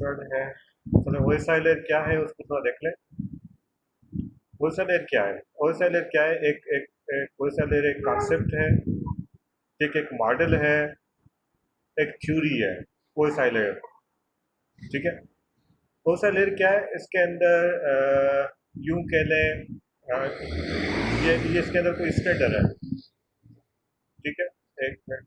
Password है। चलो OSI layer क्या है उसको थोड़ा देख लें। ओएसआई लेयर क्या है? ओएसआई लेयर क्या है? एक ओएसआई लेयर एक कॉन्सेप्ट है, ठीक, एक मॉडल है, एक थ्योरी है ओएसआई लेयर, ठीक है। ओएसआई लेयर क्या है? इसके अंदर यूं कह लें, ये इसके अंदर कोई स्टैंडर्ड है, ठीक है। एक मिनट।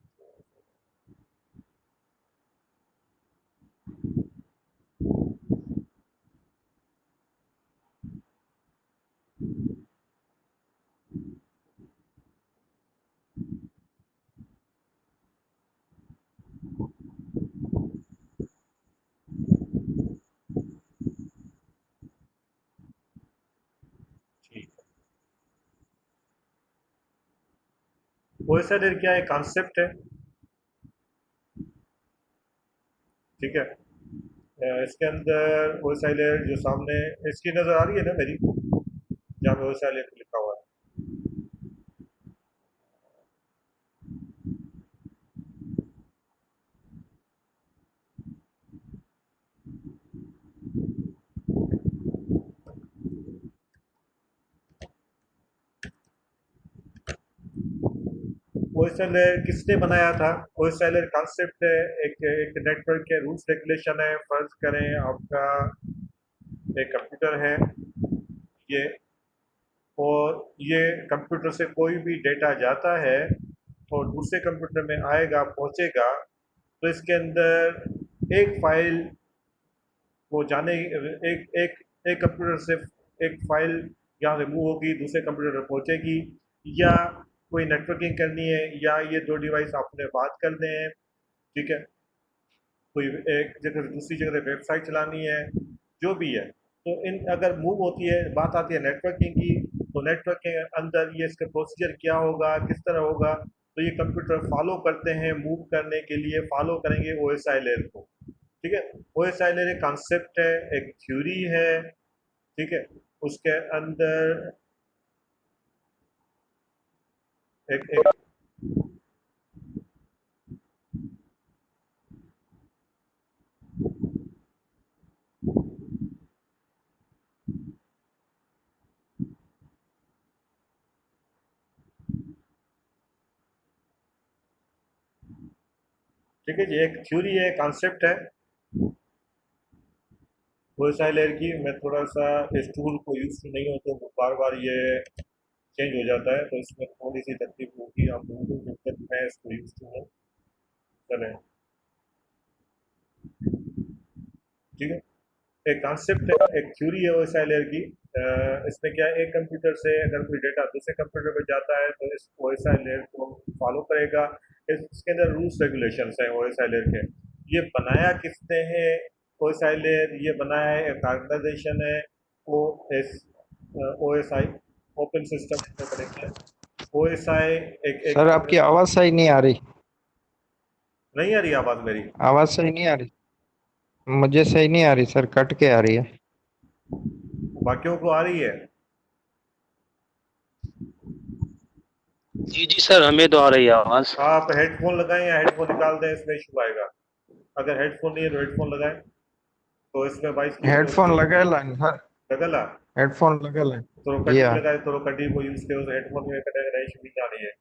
ठीक है। ओएसआई लेयर क्या है? कॉन्सेप्ट है, ठीक है। इसके अंदर ओएसआई लेयर जो सामने इसकी नज़र आ रही है ना मेरी, जहाँ पे ओएसआई लेयर लिखा हुआ है। ओएसएल लेयर किसने बनाया था? ओएसएल लेयर कॉन्सेप्ट है, एक नेटवर्क के रूल्स रेगुलेशन है। फर्ज करें आपका एक कंप्यूटर है ये, और ये कंप्यूटर से कोई भी डेटा जाता है और दूसरे कंप्यूटर में आएगा, पहुंचेगा, तो इसके अंदर एक फाइल वो जाने एक एक एक कंप्यूटर से एक फाइल यहाँ से मूव होगी, दूसरे कंप्यूटर पर पहुंचेगी, या कोई नेटवर्किंग करनी है, या ये दो डिवाइस आपने बात करने हैं, ठीक है। कोई एक जगह से दूसरी जगह पे वेबसाइट चलानी है, जो भी है। तो इन अगर मूव होती है, बात आती है नेटवर्किंग की, तो नेटवर्क के अंदर ये इसका प्रोसीजर क्या होगा, किस तरह होगा, तो ये कंप्यूटर फॉलो करते हैं, मूव करने के लिए फॉलो करेंगे ओएसआई लेयर को, ठीक है। ओएसआई लेयर एक कॉन्सेप्ट है, एक थ्योरी है, ठीक है। उसके अंदर एक ठीक है जी, एक थ्योरी है, कॉन्सेप्ट है ओएसआई लेयर की। मैं थोड़ा सा इस टूल को यूज नहीं हो तो बार बार ये चेंज हो जाता है, तो इसमें थोड़ी सी तकलीफ होगी आप लोगों को जब तक मैं इसको यूज हूँ। चलें, ठीक है। एक कॉन्सेप्ट है, एक थ्योरी है ओएसआई लेयर की। इसमें क्या है, एक कंप्यूटर से अगर कोई डेटा दूसरे कंप्यूटर पर जाता है तो इस ओएसआई लेयर को फॉलो करेगा। इसके अंदर रूल्स रेगुलेशंस हैं ओएसआई लेयर के। ये बनाया किसने है? ओएसआई लेयर ये बनाया है एक ऑर्गेनाइजेशन है, O S OSI, open system interconnection. OSI एक एक सर आपकी आवाज़ सही नहीं आ रही। नहीं आ रही आवाज मेरी? आवाज़ सही नहीं आ रही। मुझे सही नहीं आ रही सर, कट के आ रही है। बाकियों को आ रही है? जी जी सर, हमें तो आ रही है आवाज। आप हेडफोन लगाएं या हेडफोन निकाल दें, इसमें इशू आएगा। अगर हेडफोन नहीं है तो हेडफोन लगाएं, तो इसमें वॉइस क्लियर होती हेडफोन है। लगा लाइन सर। लगला हेडफोन लगा लाइन। तो जी कटी हाँ। लगाए, तो कटी को यूज करो, हेडफोन में कटेगा नहीं, इशू नहीं आ रही है।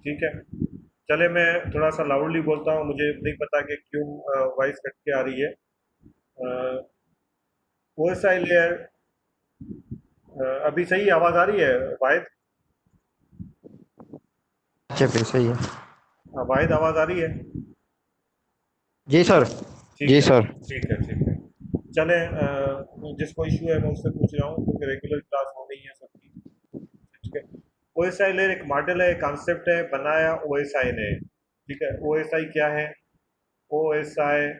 ठीक है। चले, मैं थोड़ा सा लाउडली बोलता हूँ, मुझे नहीं पता कि क्यों वॉइस कट के आ रही है। ओएसआई लेयर, अभी सही आवाज आ रही है वाहिद? अच्छा फिर सही है। वाहिद आवाज आ रही है? जी सर। ठीक जी है, सर। ठीक है, ठीक है। चले, जिसको इशू है मैं उससे पूछ रहा हूँ, क्योंकि रेगुलर क्लास हो रही है सबकी, ठीक है। ओएसआई लेयर एक मॉडल है, कॉन्सेप्ट है, बनाया ओएसआई ने, ठीक है। ओएसआई क्या है? ओएसआई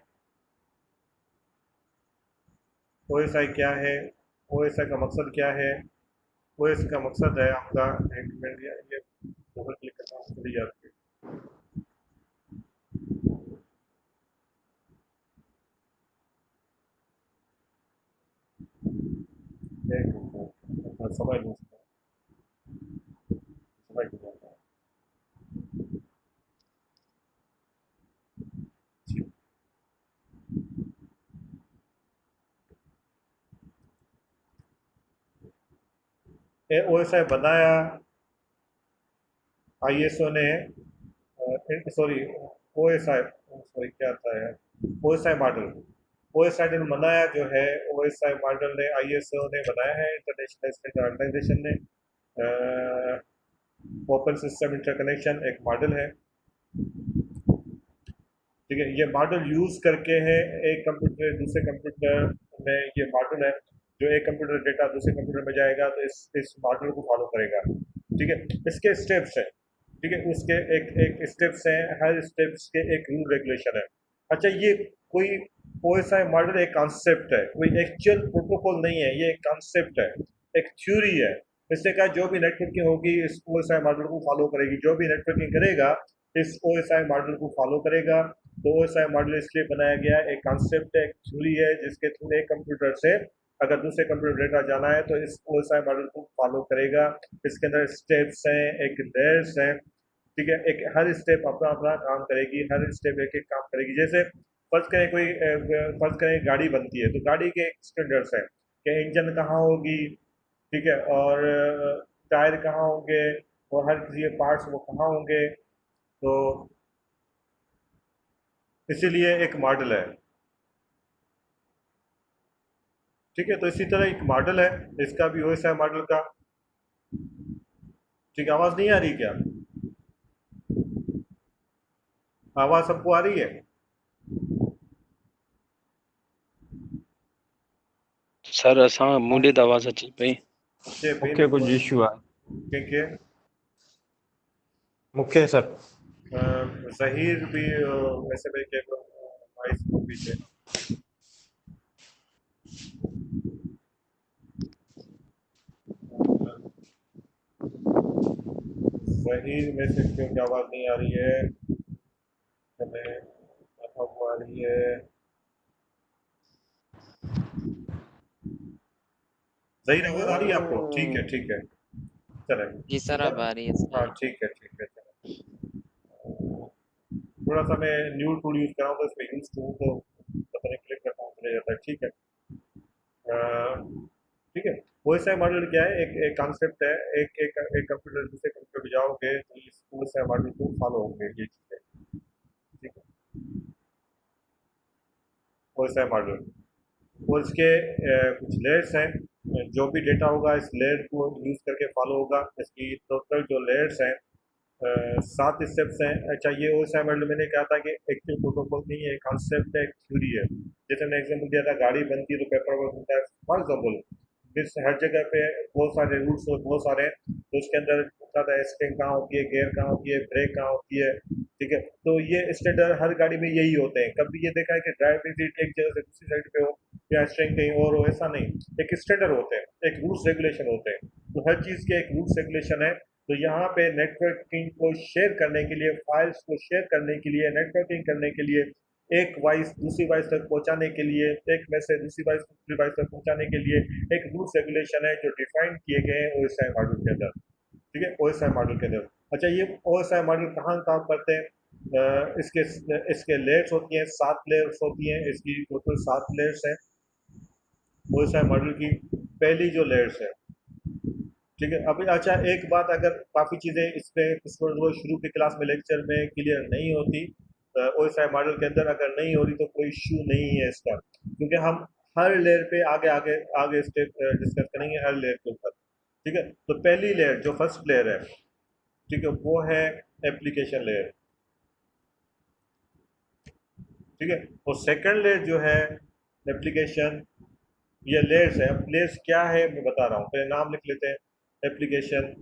ओएसआई क्या है? ओएसआई का मकसद क्या है? ओएस का मकसद है आपका, एक मिनट, ये डबल क्लिक करना चली जाती है। एक मिनट, समझ नहीं, समझ नहीं आता। OSI बनाया ISO ने, सॉरी OSI, सॉरी क्या आता है, OSI मॉडल, OSI ने बनाया जो है, OSI मॉडल ने ISO ने बनाया है, इंटरनेशनल स्टैंडर्ड ऑर्गेनाइजेशन ने। ओपन सिस्टम इंटरकनेक्शन एक मॉडल है, ठीक है। ये मॉडल यूज करके है एक कंप्यूटर दूसरे कंप्यूटर में, ये मॉडल है जो एक कंप्यूटर डेटा दूसरे कंप्यूटर में जाएगा तो इस मॉडल को फॉलो करेगा, ठीक है। इसके स्टेप्स हैं, ठीक है, उसके एक एक स्टेप्स हैं, हर स्टेप्स के एक रूल रेगुलेशन है। अच्छा, ये कोई OSI मॉडल एक कॉन्सेप्ट है, कोई एक्चुअल प्रोटोकॉल नहीं है, ये एक कॉन्सेप्ट है, एक थ्योरी है। इसने कहा जो भी नेटवर्किंग होगी इस OSI मॉडल को फॉलो करेगी, जो भी नेटवर्किंग करेगा इस OSI मॉडल को फॉलो करेगा। तो OSI मॉडल इसलिए बनाया गया, एक कॉन्सेप्ट है, एक थ्योरी है, जिसके थ्रू एक कंप्यूटर से अगर दूसरे कंप्यूटर डेटा जाना है तो इस OSI मॉडल को फॉलो करेगा। इसके अंदर स्टेप्स हैं, एक लेयर्स हैं, ठीक है, एक हर स्टेप अपना अपना काम करेगी, हर स्टेप एक एक काम करेगी। जैसे फर्ज करें गाड़ी बनती है तो गाड़ी के एक स्टैंडर्ड्स हैं कि इंजन कहाँ होगी, ठीक है, और टायर कहाँ होंगे, और हर किसी के पार्ट्स वो कहाँ होंगे, तो इसीलिए एक मॉडल है, ठीक है। तो इसी तरह एक मॉडल है इसका भी, OSI मॉडल का, ठीक है। आवाज़ नहीं आ रही क्या? आवाज़ सबको आ रही है? सर असां मुंडे त आवाज़ अचे पई। अचे पई मूंखे न, कुझु इशू आहे। कंहिंखे मूंखे सर ज़हीर भी वैसे भी के वॉइस को पीछे ज़हीर में से क्योंकि आवाज़ नहीं आ रही है, हमें अब आ रही है। ज़हीर आवाज़ आ रही है आपको? ठीक है, ठीक है, चलें। जी सर, अब आ रही है हाँ, सर। ठीक है, ठीक है, चलें। थोड़ा सा मैं न्यू टूल यूज़ कर रहा हूँ तो इसमें यूज़ टू तो पता नहीं क्लिक करता हूँ चले जाता है, ठीक है। ठीक है। OSI मॉडल क्या है, एक कॉन्सेप्ट है, एक कंप्यूटर दूसरे कंप्यूटर पे जाओगे तो इस OSI मॉडल को फॉलो होंगे ये चीज़ें, ठीक है। OSI मॉडल और इसके कुछ लेयर्स हैं, जो भी डेटा होगा इस लेयर को यूज़ करके फॉलो होगा। इसकी टोटल जो लेयर्स हैं 7 स्टेप्स हैं। अच्छा, ये OSI मॉडल मैंने कहा था कि एक्चुअल प्रोटोकॉल नहीं है, कॉन्सेप्ट है, एक थ्योरी है। जैसे मैंने एग्जाम्पल दिया था, गाड़ी बनती है तो पेपर वर्क होता है, फॉर एग्जाम्पल जिस हर जगह पे बहुत सारे रूल्स और बहुत सारे हैं, तो उसके अंदर होता था स्टेरिंग कहाँ होती है, गियर कहाँ होती है, ब्रेक कहाँ होती है, ठीक है। तो ये स्टैंडर्ड हर गाड़ी में यही होते हैं। कभी ये देखा है कि ड्राइविंग सीट एक जगह से दूसरी साइड पे हो या स्टेरिंग कहीं और हो, ऐसा नहीं, एक स्टैंडर्ड होते हैं, एक रूल्स रेगुलेशन होते हैं। तो हर चीज़ के एक रूल्स रेगुलेशन है। तो यहाँ पे नेटवर्किंग को शेयर करने के लिए, फाइल्स को शेयर करने के लिए, नेटवर्किंग करने के लिए, एक वॉइस दूसरी वॉइस तक पहुंचाने के लिए, एक मैसेज दूसरी वॉइस तक पहुंचाने के लिए एक रूल्स रेगुलेशन है जो डिफाइन किए गए हैं OSI मॉडल के अंदर, ठीक है, OSI मॉडल के अंदर। अच्छा, ये OSI मॉडल कहाँ काम करते हैं? इसके इसके लेयर्स होती हैं, 7 लेयर्स होती हैं, इसकी टोटल 7 लेयर्स हैं OSI मॉडल की। पहली जो लेयर्स है, ठीक है। अभी अच्छा, एक बात, अगर काफ़ी चीज़ें इसमें शुरू की क्लास में लेक्चर में क्लियर नहीं होती OSI मॉडल के अंदर, अगर नहीं हो रही तो कोई इशू नहीं है इसका, क्योंकि हम हर लेयर पे आगे आगे आगे स्टेप डिस्कस करेंगे हर लेयर के ऊपर, ठीक है। तो पहली लेयर जो फर्स्ट लेयर है, ठीक है, वो है एप्लीकेशन लेयर, ठीक है। और सेकंड लेयर जो है एप्लीकेशन, ये लेयर्स है। अब लेयर्स क्या है मैं बता रहा हूँ, पहले नाम लिख लेते हैं। एप्लीकेशन,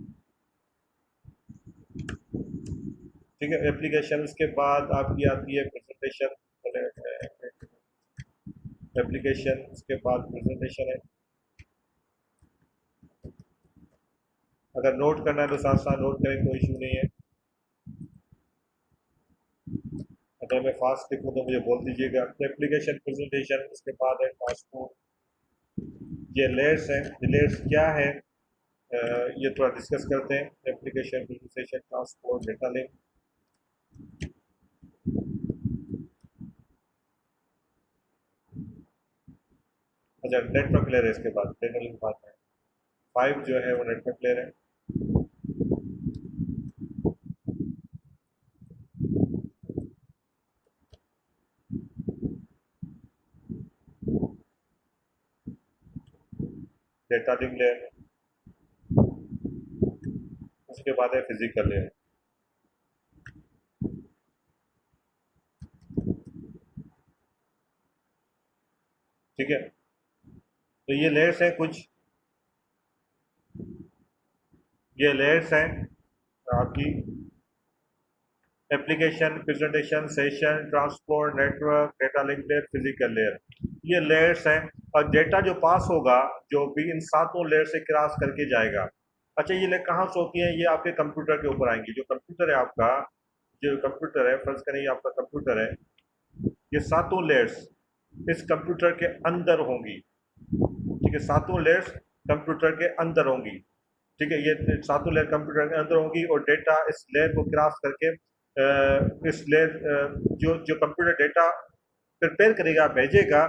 ठीक है, एप्लीकेशन, उसके बाद आपकी आती है प्रेजेंटेशन, एप्लीकेशन, उसके बाद प्रेजेंटेशन है। अगर नोट करना है तो साथ साथ नोट करें, कोई इशू नहीं है। अगर मैं फास्ट लिखूँ तो मुझे बोल दीजिएगा। एप्लीकेशन, प्रेजेंटेशन, उसके बाद है ट्रांसपोर्ट। ये लेयर्स हैं। ये लेयर्स क्या है ये थोड़ा डिस्कस करते हैं। Application, presentation, transport, data link. अच्छा, नेटवर्क लेयर है, इसके बाद डेटा लिंक बात है। 5 जो है वो नेटवर्क लेयर है। डेटा लिंक लेयर, उसके बाद है फिजिकल लेयर। ठीक है, तो ये लेयर्स हैं कुछ, ये लेयर्स हैं आपकी application, presentation, session, transport, network, data link layer, physical layer, ये लेयर्स हैं। और डेटा जो पास होगा, जो भी इन सातों लेयर से क्रॉस करके जाएगा। अच्छा, ये लेयर कहाँ से होती है? ये आपके कंप्यूटर के ऊपर आएंगी। जो कंप्यूटर है आपका, जो कंप्यूटर है, फर्ज करें ये आपका कंप्यूटर है, ये सातों लेयर्स इस कंप्यूटर के अंदर होंगी। ठीक है, सातों लेयर्स कंप्यूटर के अंदर होंगी। ठीक है, ये सातों लेयर कंप्यूटर के अंदर होंगी और डेटा इस लेयर को क्रॉस करके इस लेयर जो जो कंप्यूटर डेटा प्रिपेयर करेगा, भेजेगा,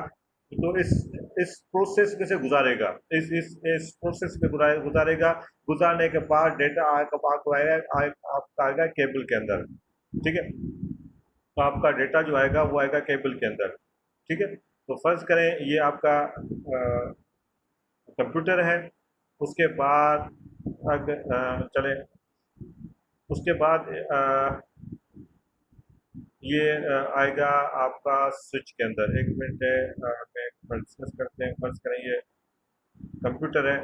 तो इस प्रोसेस में से गुजारेगा, इस प्रोसेस में गुजारेगा। गुजारने के बाद डेटा आपको आपका आएगा केबल के अंदर। ठीक है, तो आपका डेटा जो आएगा वो आएगा केबल के अंदर। ठीक है, तो फर्ज करें ये आपका कंप्यूटर है। उसके बाद चले, उसके बाद ये आएगा आपका स्विच के अंदर। एक मिनट है, मैं डिस्कस करते हैं। फर्ज करें ये कंप्यूटर है,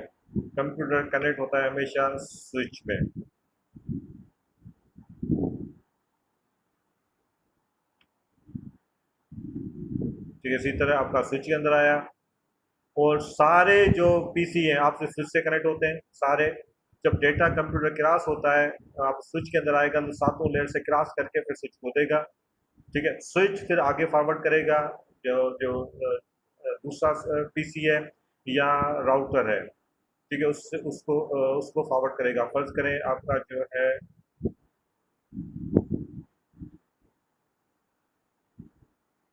कंप्यूटर कनेक्ट होता है हमेशा स्विच में। ठीक है, इसी तरह आपका स्विच के अंदर आया और सारे जो पीसी हैं आपसे स्विच से कनेक्ट होते हैं सारे। जब डेटा कंप्यूटर क्रॉस होता है, आप स्विच के अंदर आएगा तो सातों लेयर से क्रॉस करके फिर स्विच को देगा। ठीक है, स्विच फिर आगे फॉरवर्ड करेगा जो जो दूसरा पीसी है या राउटर है। ठीक है, उससे उसको फॉरवर्ड करेगा। फर्ज करें आपका जो है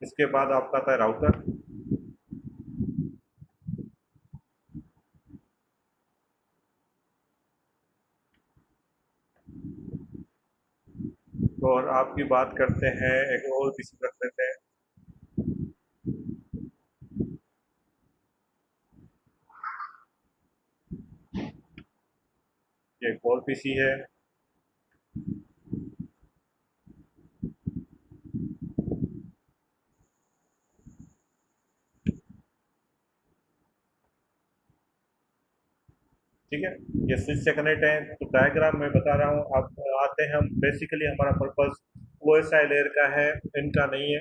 इसके बाद आपका था राउटर। और आपकी बात करते हैं, एक और पीसी रख लेते हैं। ये एक और पीसी है। ठीक है, ये स्विच से कनेक्ट है। तो डायग्राम मैं बता रहा हूँ। आप आते हैं हम, बेसिकली हमारा पर्पस ओएसआई लेयर का है, इनका नहीं है।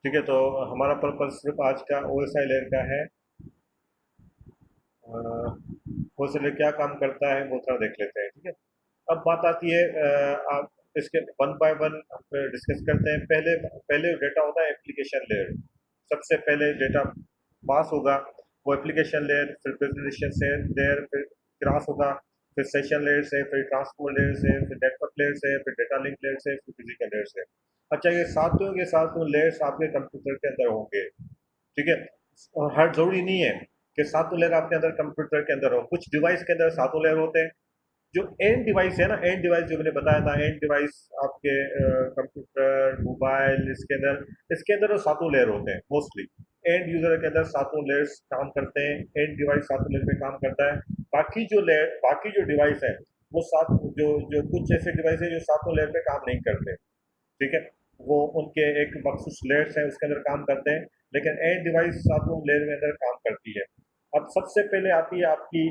ठीक है, तो हमारा पर्पस सिर्फ आज का ओएसआई लेयर का है। ओएसआई लेयर क्या काम करता है वो थोड़ा देख लेते हैं। ठीक है, अब बात आती है, आप इसके वन बाय वन डिस्कस करते हैं। पहले पहले डेटा होता है एप्लीकेशन लेयर। सबसे पहले डेटा पास होगा वो एप्लीकेशन लेयर, फिर प्रेजेंटेशन से लेयर, फिर क्रॉस होगा, फिर सेशन लेयर से, फिर ट्रांसपोर्ट लेयर से, फिर नेटवर्क लेयर से, फिर डेटा लिंक लेयर से, फिर फिजिकल लेयर से। अच्छा, ये सातों के सातों लेयर्स आपके कंप्यूटर के अंदर होंगे। ठीक है, और हर जरूरी नहीं है कि सातों लेयर आपके अंदर कंप्यूटर के अंदर हो। कुछ डिवाइस के अंदर सातों लेयर होते हैं। जो एंड डिवाइस है ना, एंड डिवाइस जो मैंने बताया था, एंड डिवाइस आपके कंप्यूटर, मोबाइल, इसके अंदर वो सातों लेयर होते हैं मोस्टली। एंड यूजर के अंदर सातों लेयर्स काम करते हैं, एंड डिवाइस सातों लेयर पे काम करता है। बाकी जो डिवाइस है वो सात जो जो कुछ ऐसे डिवाइस है जो सातों लेयर पे काम नहीं करते। ठीक है, वो उनके एक मखसूस लेयर्स है उसके अंदर काम करते हैं, लेकिन एंड डिवाइस सातों लेयर में अंदर काम करती है। अब सबसे पहले आती है आपकी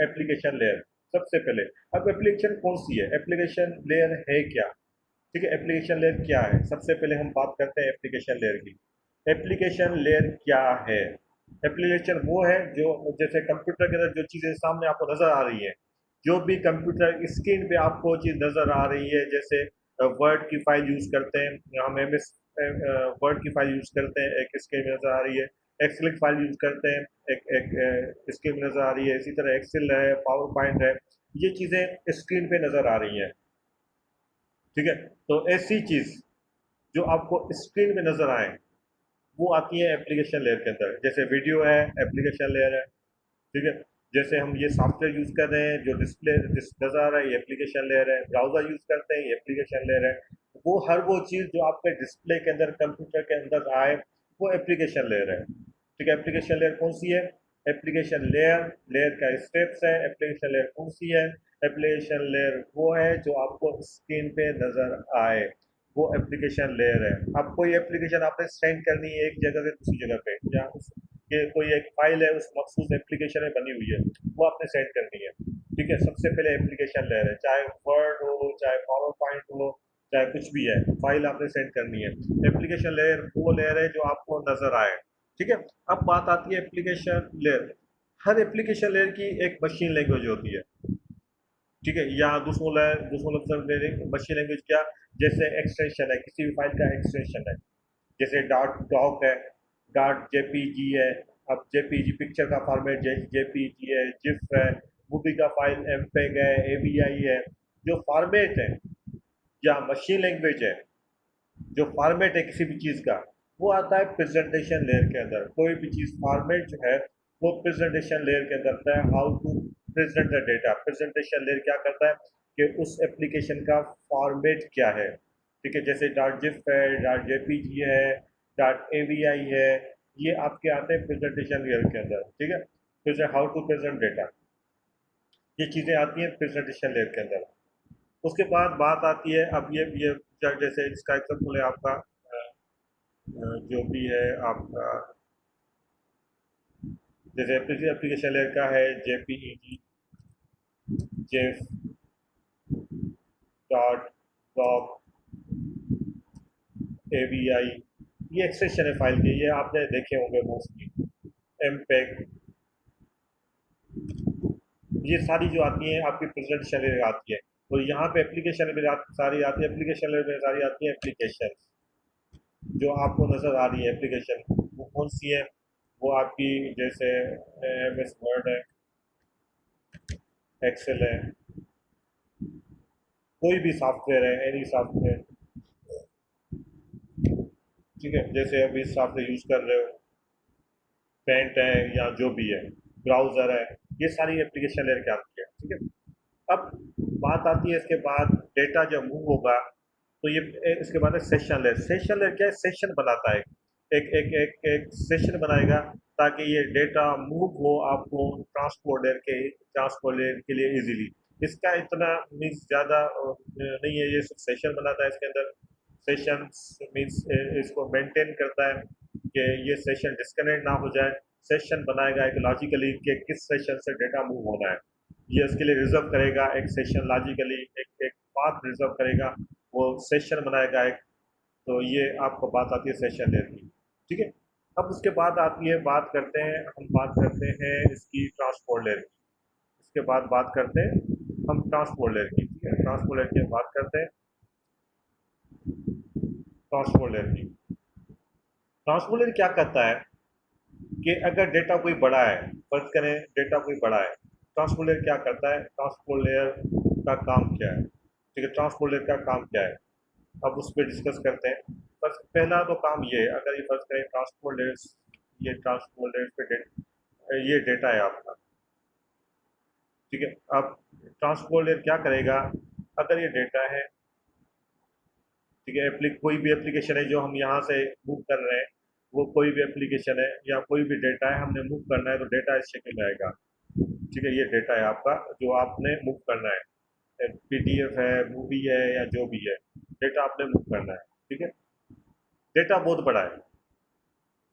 एप्लीकेशन लेयर। सबसे पहले, अब एप्लीकेशन कौन सी है, एप्लीकेशन लेयर है क्या? ठीक है, एप्लीकेशन लेयर क्या है? सबसे पहले हम बात करते हैं एप्लीकेशन लेयर की। एप्लीकेशन लेयर क्या है? एप्लीकेशन वो है जो, जैसे कंप्यूटर के अंदर जो चीज़ें सामने आपको नज़र आ रही है, जो भी कंप्यूटर स्क्रीन पे आपको चीज़ नज़र आ रही है, जैसे वर्ड की फाइल यूज़ करते हैं हम, एम एस वर्ड की फाइल यूज़ करते हैं, एक स्क्रीन में नज़र आ रही है। एक्सेल की फाइल यूज़ करते हैं, एक एक स्क्रीन में नज़र आ रही है। इसी तरह एक्सेल है, पावर पॉइंट है, ये चीज़ें स्क्रीन पे नज़र आ रही हैं। ठीक है, तो ऐसी चीज़ जो आपको स्क्रीन में नज़र आए वो आती है एप्लीकेशन लेयर के अंदर। जैसे वीडियो है, एप्लीकेशन लेयर है। ठीक है, जैसे हम ये सॉफ्टवेयर यूज़ कर रहे हैं, जो डिस्प्ले नज़र आ रहा है, ये एप्लीकेशन लेयर है। ब्राउज़र यूज़ करते हैं, ये एप्लीकेशन लेयर है। वो हर वो चीज़ जो आपके डिस्प्ले के अंदर, कंप्यूटर के अंदर आए, वो एप्लीकेशन लेयर है। ठीक है, एप्लीकेशन लेयर कौन सी है? एप्लीकेशन लेयर, लेयर का स्टेप्स है। एप्लीकेशन लेयर कौन सी है? एप्लीकेशन लेयर वो है जो आपको स्क्रीन पे नज़र आए, वो एप्लीकेशन लेयर है। अब कोई एप्लीकेशन आपने सेंड करनी है एक जगह से दूसरी जगह पे, या उस ये कोई एक फाइल है उस मखसूस एप्लीकेशन में बनी हुई है, वो आपने सेंड करनी है। ठीक है, सबसे पहले एप्लीकेशन लेयर है, चाहे वर्ड हो, चाहे पावर पॉइंट हो, चाहे कुछ भी है, फाइल आपने सेंड करनी है। एप्लीकेशन लेयर वो लेयर है जो आपको नजर आए। ठीक है, अब बात आती है एप्लीकेशन लेयर। हर एप्लीकेशन लेयर की एक मशीन लैंग्वेज होती है। ठीक है, या दूसरों लफ्ज मशीन लैंग्वेज क्या? जैसे एक्सटेंशन है, किसी भी फाइल का एक्सटेंशन है, जैसे डॉट डॉक है, डॉट जेपीजी है। अब जेपीजी पिक्चर का फॉर्मेट जेपीजी है, जिफ है, मूवी का फाइल एमपेग है, एवीआई है। जो फॉर्मेट है या मशीन लैंग्वेज है, जो फॉर्मेट है किसी भी चीज़ का, वो आता है प्रेजेंटेशन लेयर के अंदर। कोई भी चीज़ फॉर्मेट जो है वो प्रेजेंटेशन लेयर के अंदर आता है। How to present the data, presentation layer क्या करता है कि उस एप्लीकेशन का फॉर्मेट क्या है। ठीक है, जैसे डॉट जिफ है, डॉट जेपीजी है, डॉट एवीआई है, ये आपके आते हैं प्रेजेंटेशन लेयर के अंदर। ठीक है, तो हाउ टू प्रेजेंट डेटा, ये चीज़ें आती हैं प्रेजेंटेशन लेयर के अंदर। उसके बाद बात आती है, अब ये जैसे इसका एग्जाम्पल है आपका जो भी है आपका, जैसे एप्लीकेशन लेयर का है JPEG, GIF, dot, doc, AVI, ये एक्सटेंशन है फाइल के, ये आपने देखे होंगे मोस्टली। एमपेग, ये सारी जो आती हैं आपकी प्रेजेंटेशन लेयर आती है। तो यहाँ पे एप्लीकेशन में सारी आती है, एप्लीकेशन लेयर में सारी आती है एप्लीकेशन जो आपको नज़र आ रही है। एप्लीकेशन वो कौन सी है? वो आपकी जैसे एम एस वर्ड है, एक्सेल है, कोई भी सॉफ्टवेयर है, एनी सॉफ्टवेयर। ठीक है, जैसे अभी सॉफ्टवेयर यूज़ कर रहे हो, पेंट है या जो भी है, ब्राउज़र है, ये सारी एप्लीकेशन लेयर के आती है। ठीक है, अब बात आती है इसके बाद डेटा जब मूव होगा, तो ये इसके बाद है सेशन लेयर। सेशन लेयर क्या है? सेशन बनाता है, एक एक एक एक सेशन बनाएगा ताकि ये डेटा मूव हो आपको ट्रांसपोर्ट लेयर के लिए इजीली। इसका इतना मीन्स ज़्यादा नहीं है, ये सिर्फ सेशन बनाता है इसके अंदर। सेशन मीन्स इसको मेंटेन करता है कि ये सेशन डिस्कनेक्ट ना हो जाए। सेशन बनाएगा एक लॉजिकली कि किस सेशन से डेटा मूव होना है, ये इसके लिए रिजर्व करेगा एक सेशन लॉजिकली, एक एक पाथ रिजर्व करेगा, वो सेशन बनाएगा एक। तो ये आपको बात आती है सेशन लेयर की। ठीक है, अब उसके बाद आती है, बात करते हैं इसकी ट्रांसपोर्ट लेयर की। इसके बाद बात करते हैं हम ट्रांसपोर्ट लेयर की। ठीक है, ट्रांसपोर्ट लेयर की बात करते हैं, ट्रांसपोर्ट लेयर की। ट्रांसपोर्ट लेयर क्या करता है कि अगर डेटा कोई बड़ा है, फर्ज करें डेटा कोई बड़ा है, ट्रांसपोर्ट लेयर क्या करता है? ट्रांसपोर्ट लेयर का काम क्या है? ठीक है, ट्रांसपोर्ट लेयर का काम क्या है, अब उस पर डिस्कस करते हैं। बस पहला तो काम ये है, अगर ये फर्ज करें ट्रांसपोर्ट लेयर, ये ट्रांसपोर्ट लेयर पे ये डेटा है आपका। ठीक है, अब ट्रांसपोर्ट लेयर क्या करेगा? अगर ये डेटा है, ठीक है, कोई भी एप्लीकेशन है जो हम यहाँ से मूव कर रहे हैं, वो कोई भी एप्लीकेशन है या कोई भी डेटा है हमने मूव करना है, तो डेटा इस शक्ल में आएगा। ठीक है, ये डेटा है आपका जो आपने मूव करना है, पीडीएफ है, मूवी है, या जो भी है, डेटा आपने मूव करना है। ठीक है, डेटा बहुत बड़ा है।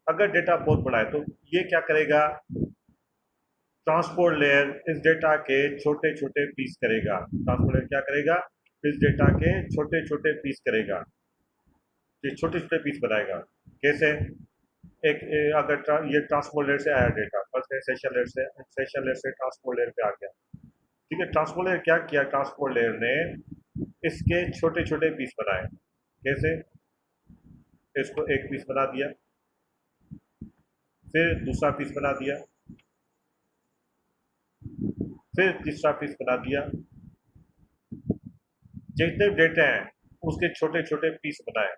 अगर डेटा बहुत बड़ा है तो ये क्या करेगा? ट्रांसपोर्ट लेयर इस डेटा के छोटे छोटे पीस करेगा। ट्रांसपोर्ट लेयर क्या करेगा? इस डेटा के छोटे छोटे पीस करेगा, ये छोटे छोटे पीस बनाएगा। कैसे? ये ट्रांसपोर्ट लेयर से आया डेटा, फर्स्ट सेशन लेयर से ट्रांसपोर्ट लेयर पे आ गया। ठीक है, ट्रांसपोर्ट लेयर क्या किया? ट्रांसपोर्ट लेयर ने इसके छोटे छोटे पीस बनाए। कैसे? इसको एक पीस बना दिया, फिर दूसरा पीस बना दिया, फिर तीसरा पीस बना दिया। जितने डेटा हैं उसके छोटे छोटे पीस बनाए।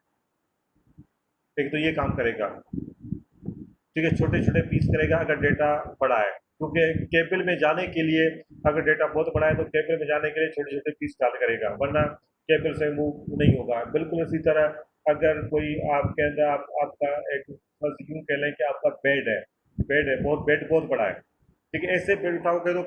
एक तो ये काम करेगा। ठीक है, छोटे छोटे पीस करेगा अगर डेटा बड़ा है। क्योंकि केबल में जाने के लिए अगर डेटा बहुत बड़ा है तो केबल में जाने के लिए छोटे छोटे पीस डाल करेगा, वरना केबल से मूव नहीं होगा। बिल्कुल इसी तरह अगर कोई आपके अंदर आपका एक बस यूं कह लें कि आपका बेड है बहुत, बेड बहुत बड़ा है, ठीक है, ऐसे बेड उठाओगे तो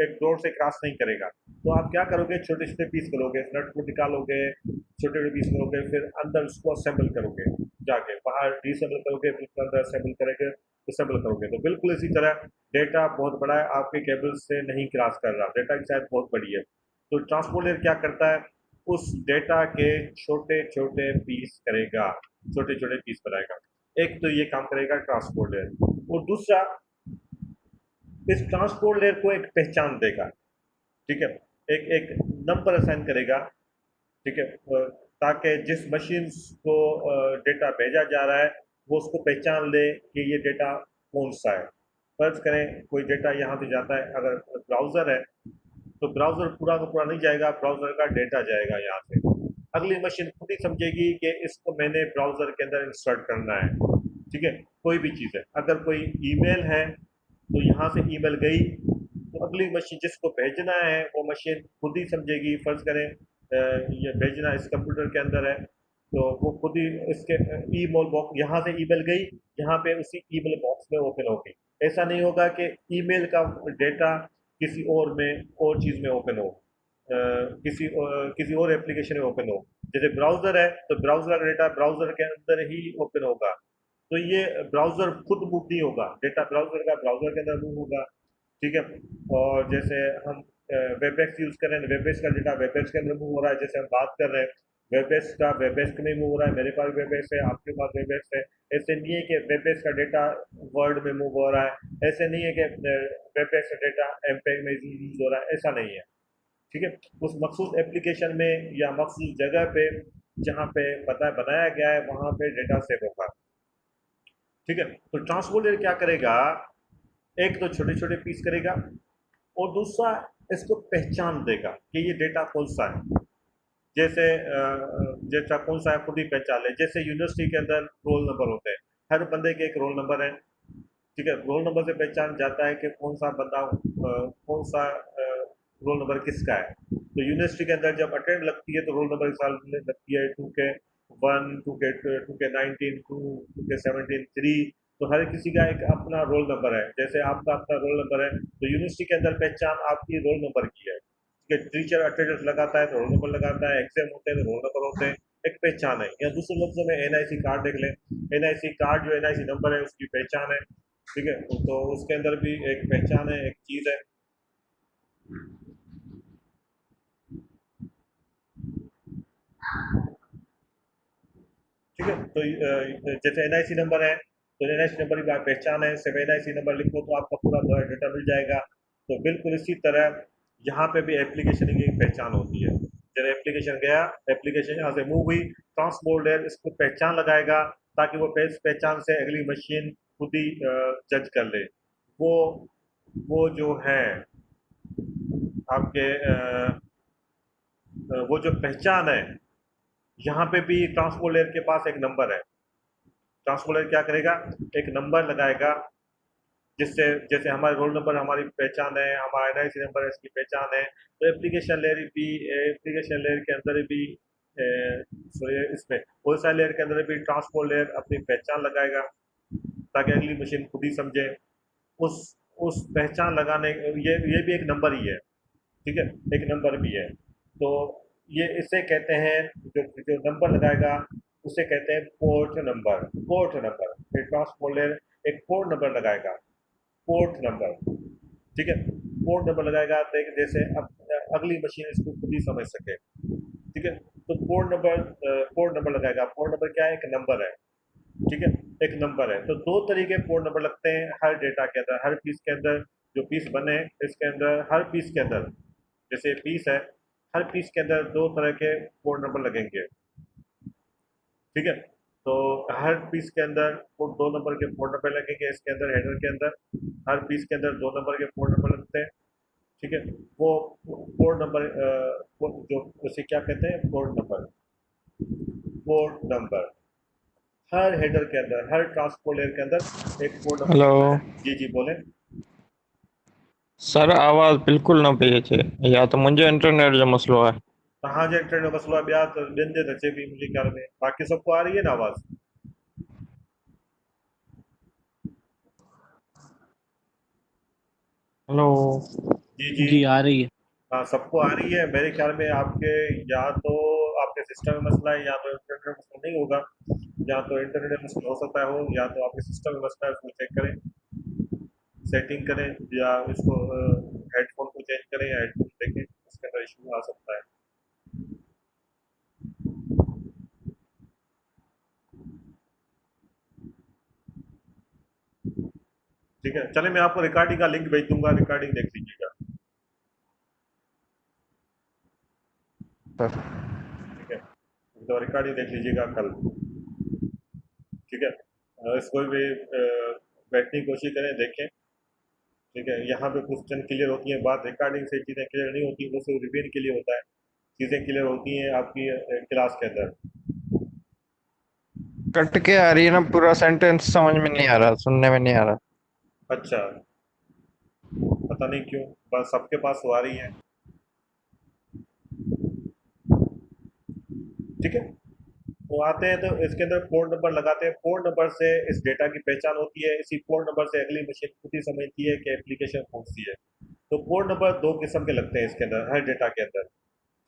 एक डोर से क्रॉस नहीं करेगा। तो आप क्या करोगे, छोटे छोटे पीस करोगे, नट को निकालोगे, छोटे छोटे पीस करोगे, फिर अंदर उसको असेंबल करोगे, जाके बाहर डिसेंबल करोगे, फिर अंदर असेंबल करेंगे, डिसेंबल करोगे। तो बिल्कुल इसी तरह डेटा बहुत बड़ा है, आपके केबल से नहीं क्रॉस कर रहा, डेटा की साइज बहुत बड़ी है। तो ट्रांसपोर्ट लेयर क्या करता है, उस डेटा के छोटे छोटे पीस करेगा, छोटे छोटे पीस बनाएगा। एक तो ये काम करेगा ट्रांसपोर्ट लेयर, और दूसरा इस ट्रांसपोर्ट लेयर को एक पहचान देगा, ठीक है, एक एक नंबर असाइन करेगा, ठीक है, ताकि जिस मशीन को डेटा भेजा जा रहा है वो उसको पहचान ले कि ये डेटा कौन सा है। फर्ज करें कोई डेटा यहाँ से जाता है, अगर ब्राउज़र है तो ब्राउज़र पूरा का पूरा नहीं जाएगा, ब्राउज़र का डेटा जाएगा यहाँ से। अगली मशीन खुद ही समझेगी कि इसको मैंने ब्राउज़र के अंदर इंसर्ट करना है, ठीक है। कोई भी चीज़ है, अगर कोई ईमेल है तो यहाँ से ईमेल गई तो अगली मशीन जिसको भेजना है वो मशीन खुद ही समझेगी। फर्ज करें ये भेजना इस कंप्यूटर के अंदर है तो वो खुद ही इसके ईमेल बॉक्स, यहाँ से ईमेल गई, यहाँ पे उसी ईमेल बॉक्स में ओपन होगी। ऐसा नहीं होगा कि ईमेल का डेटा किसी और में और चीज़ में ओपन हो, किसी और एप्लीकेशन में ओपन हो। जैसे ब्राउज़र है तो ब्राउज़र का डेटा ब्राउज़र के अंदर ही ओपन होगा, तो ये ब्राउज़र खुद मूव नहीं होगा, डेटा ब्राउज़र का ब्राउज़र के अंदर मूव होगा, ठीक है। और जैसे हम वेबएक्स यूज़ कर रहे हैं, वेबएक्स का डेटा वेबएक्स के अंदर मूव हो रहा है, जैसे हम बात कर रहे हैं वेबएक्स का वेबएक्स में मूव हो रहा है, मेरे पास वेबएक्स है, आपके पास वेबएक्स है। ऐसे नहीं है कि वेबएक्स का डेटा वर्ड में मूव हो रहा है, ऐसे नहीं है कि वेबएक्स का डेटा एमपेग में यूज हो रहा है, ऐसा नहीं है, ठीक है। उस मखसूस एप्लीकेशन में या मखसूस जगह पे जहाँ पे बनाया गया है वहाँ पे डेटा सेव होगा, ठीक है। तो ट्रांसपोर्ट लेयर क्या करेगा, एक तो छोटे छोटे पीस करेगा और दूसरा इसको पहचान देगा कि ये डेटा कौन सा है। जैसे जैसा कौन सा है खुद ही पहचान ले। जैसे यूनिवर्सिटी के अंदर रोल नंबर होते हैं, हर बंदे के एक रोल नंबर है, ठीक है। रोल नंबर से पहचान जाता है कि कौन सा बंदा कौन सा रोल नंबर किसका है। तो यूनिवर्सिटी के अंदर जब अटेंड लगती है तो रोल नंबर साल लगती है 2K1, 2K19, 2K17, 3। तो हर किसी का एक अपना रोल नंबर है, जैसे आपका अपना रोल नंबर है तो यूनिवर्सिटी के अंदर पहचान आपकी रोल नंबर की है, ठीक है। टीचर अटेंडेंस लगाता है तो रोल नंबर लगाता है, एग्जाम होते हैं तो रोल नंबर होते हैं, एक पहचान है। या दूसरे लफ्जों में एनआईसी कार्ड देख लें, एनआईसी कार्ड जो एनआईसी नंबर है उसकी पहचान है, ठीक है। तो उसके अंदर भी एक पहचान है, एक चीज़ है, ठीक है। तो जैसे एनआईसी नंबर है तो एनआईसी नंबर की पहचान है, सिर्फ एनआईसी नंबर लिखो तो आपका पूरा डेटा मिल जाएगा। तो बिल्कुल इसी तरह यहाँ पे भी एप्लीकेशन की एक पहचान होती है। जब एप्लीकेशन गया, एप्लीकेशन यहाँ से मूव हुई, ट्रांसपोर्ट लेयर इसको पहचान लगाएगा ताकि वो पहचान से अगली मशीन खुद ही जज कर ले। वो जो है आपके वो जो पहचान है, यहाँ पे भी ट्रांसपोर्ट लेयर के पास एक नंबर है। ट्रांसपोर्ट लेयर क्या करेगा, एक नंबर लगाएगा जिससे, जैसे हमारे रोल नंबर हमारी पहचान है, हमारा एनआईसी नंबर है इसकी पहचान है। तो एप्लीकेशन लेयर के अंदर भी सॉरी इसमें होलसेल लेयर के अंदर भी ट्रांसपोर्ट लेयर अपनी पहचान लगाएगा ताकि अगली मशीन खुद ही समझे। उस उस पहचान लगाने ये भी एक नंबर ही है, ठीक है, एक नंबर भी है। तो ये इसे कहते हैं, जो जो नंबर लगाएगा उसे कहते हैं port number. Port number, transport layer एक पोर्ट नंबर लगाएगा, पोर्ट नंबर, ठीक है। पोर्ट नंबर लगाएगा तो जैसे अब अगली मशीन इसको खुद ही समझ सके, ठीक है। तो पोर्ट नंबर लगाएगा। पोर्ट नंबर क्या है, एक नंबर है, ठीक है, एक नंबर है। तो दो तरीके पोर्ट नंबर लगते हैं हर डेटा के अंदर, हर पीस के अंदर। जो पीस बने इसके अंदर, हर पीस के अंदर, जैसे पीस है, हर पीस के अंदर दो तरह के पोर्ट नंबर लगेंगे, ठीक है। तो हर पीस के अंदर दो नंबर के पोर्ट नंबर लगेंगे, इसके अंदर हेडर के अंदर हर पीस के अंदर दो नंबर के पोर्ट नंबर लगते हैं, ठीक है। वो पोर्ट नंबर जो उसे क्या कहते हैं, पोर्ट नंबर। पोर्ट नंबर हर हेडर के अंदर, हर ट्रांसपोर्ट लेयर के अंदर एक पोर्ट नंबर हेलो। लगता है। जी जी बोले। सर आवाज बिल्कुल न पई अचे, या तो मुंहिंजो इंटरनेट जो मसलो आहे। तव्हांजे इंटरनेट जो मसलो आहे, ॿिया त ॿियनि जे त अचे पई मुंहिंजे ख्याल में, बाक़ी सबको आ रही है ना आवाज़? हेलो। जी जी। जी आ रही है। हाँ, सबको आ रही है मेरे ख्याल में। आपके या तो आपके सिस्टम में मसला है, या तो इंटरनेट में मसला नहीं होगा, या तो इंटरनेट में मसला हो सकता है हो, या तो आपके सिस्टम में मसला है, उसको चेक करें, सेटिंग करें, या इसको हेडफोन को चेंज करें या हेडफोन देखें, उसके अंदर इशू आ सकता है। ठीक है, चले मैं आपको रिकॉर्डिंग का लिंक भेज दूंगा, रिकॉर्डिंग देख लीजिएगा। सर ठीक है, तो रिकॉर्डिंग देख लीजिएगा कल। ठीक है, इसको भी बैठने की कोशिश करें, देखें। ठीक है, यहाँ पे क्वेश्चन क्लियर होती है, बात रिकॉर्डिंग से चीज़ें क्लियर नहीं होती, वो सिर्फ रिवीन के लिए होता है, चीज़ें क्लियर होती हैं आपकी क्लास के अंदर। कट के आ रही है ना, पूरा सेंटेंस समझ में नहीं आ रहा, सुनने में नहीं आ रहा। अच्छा, पता नहीं क्यों, बस सबके पास वो आ रही है। ठीक है, तो आते हैं, तो इसके अंदर कोड नंबर लगाते हैं। कोड नंबर से इस डेटा की पहचान होती है, इसी कोड नंबर से अगली मशीन खुद ही समझती है कि एप्लीकेशन कौन सी है। तो कोड नंबर दो किस्म के लगते हैं इसके अंदर, हर डेटा के अंदर।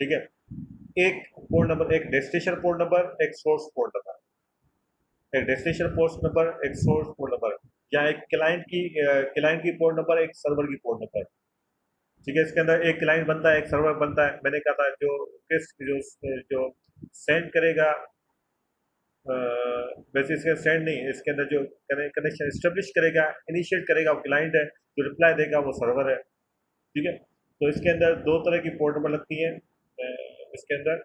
ठीक है, एक कोड नंबर, एक डेस्टिनेशन कोड नंबर, एक सोर्स कोड नंबर। एक डेस्टिनेशन पोर्ट नंबर, एक सोर्स पोर्ट नंबर, या एक क्लाइंट की पोर्ट नंबर, एक सर्वर की पोर्ट नंबर। ठीक है, इसके अंदर एक क्लाइंट बनता है, एक सर्वर बनता है। मैंने कहा था जो किस जो सेंड करेगा, वैसे इसके सेंड नहीं, इसके अंदर जो कनेक्शन इस्टेब्लिश करेगा, इनिशिएट करेगा, वो क्लाइंट है, जो रिप्लाई देगा वो सर्वर है। ठीक है, तो इसके अंदर दो तरह की पोर्ट नंबर लगती है, इसके अंदर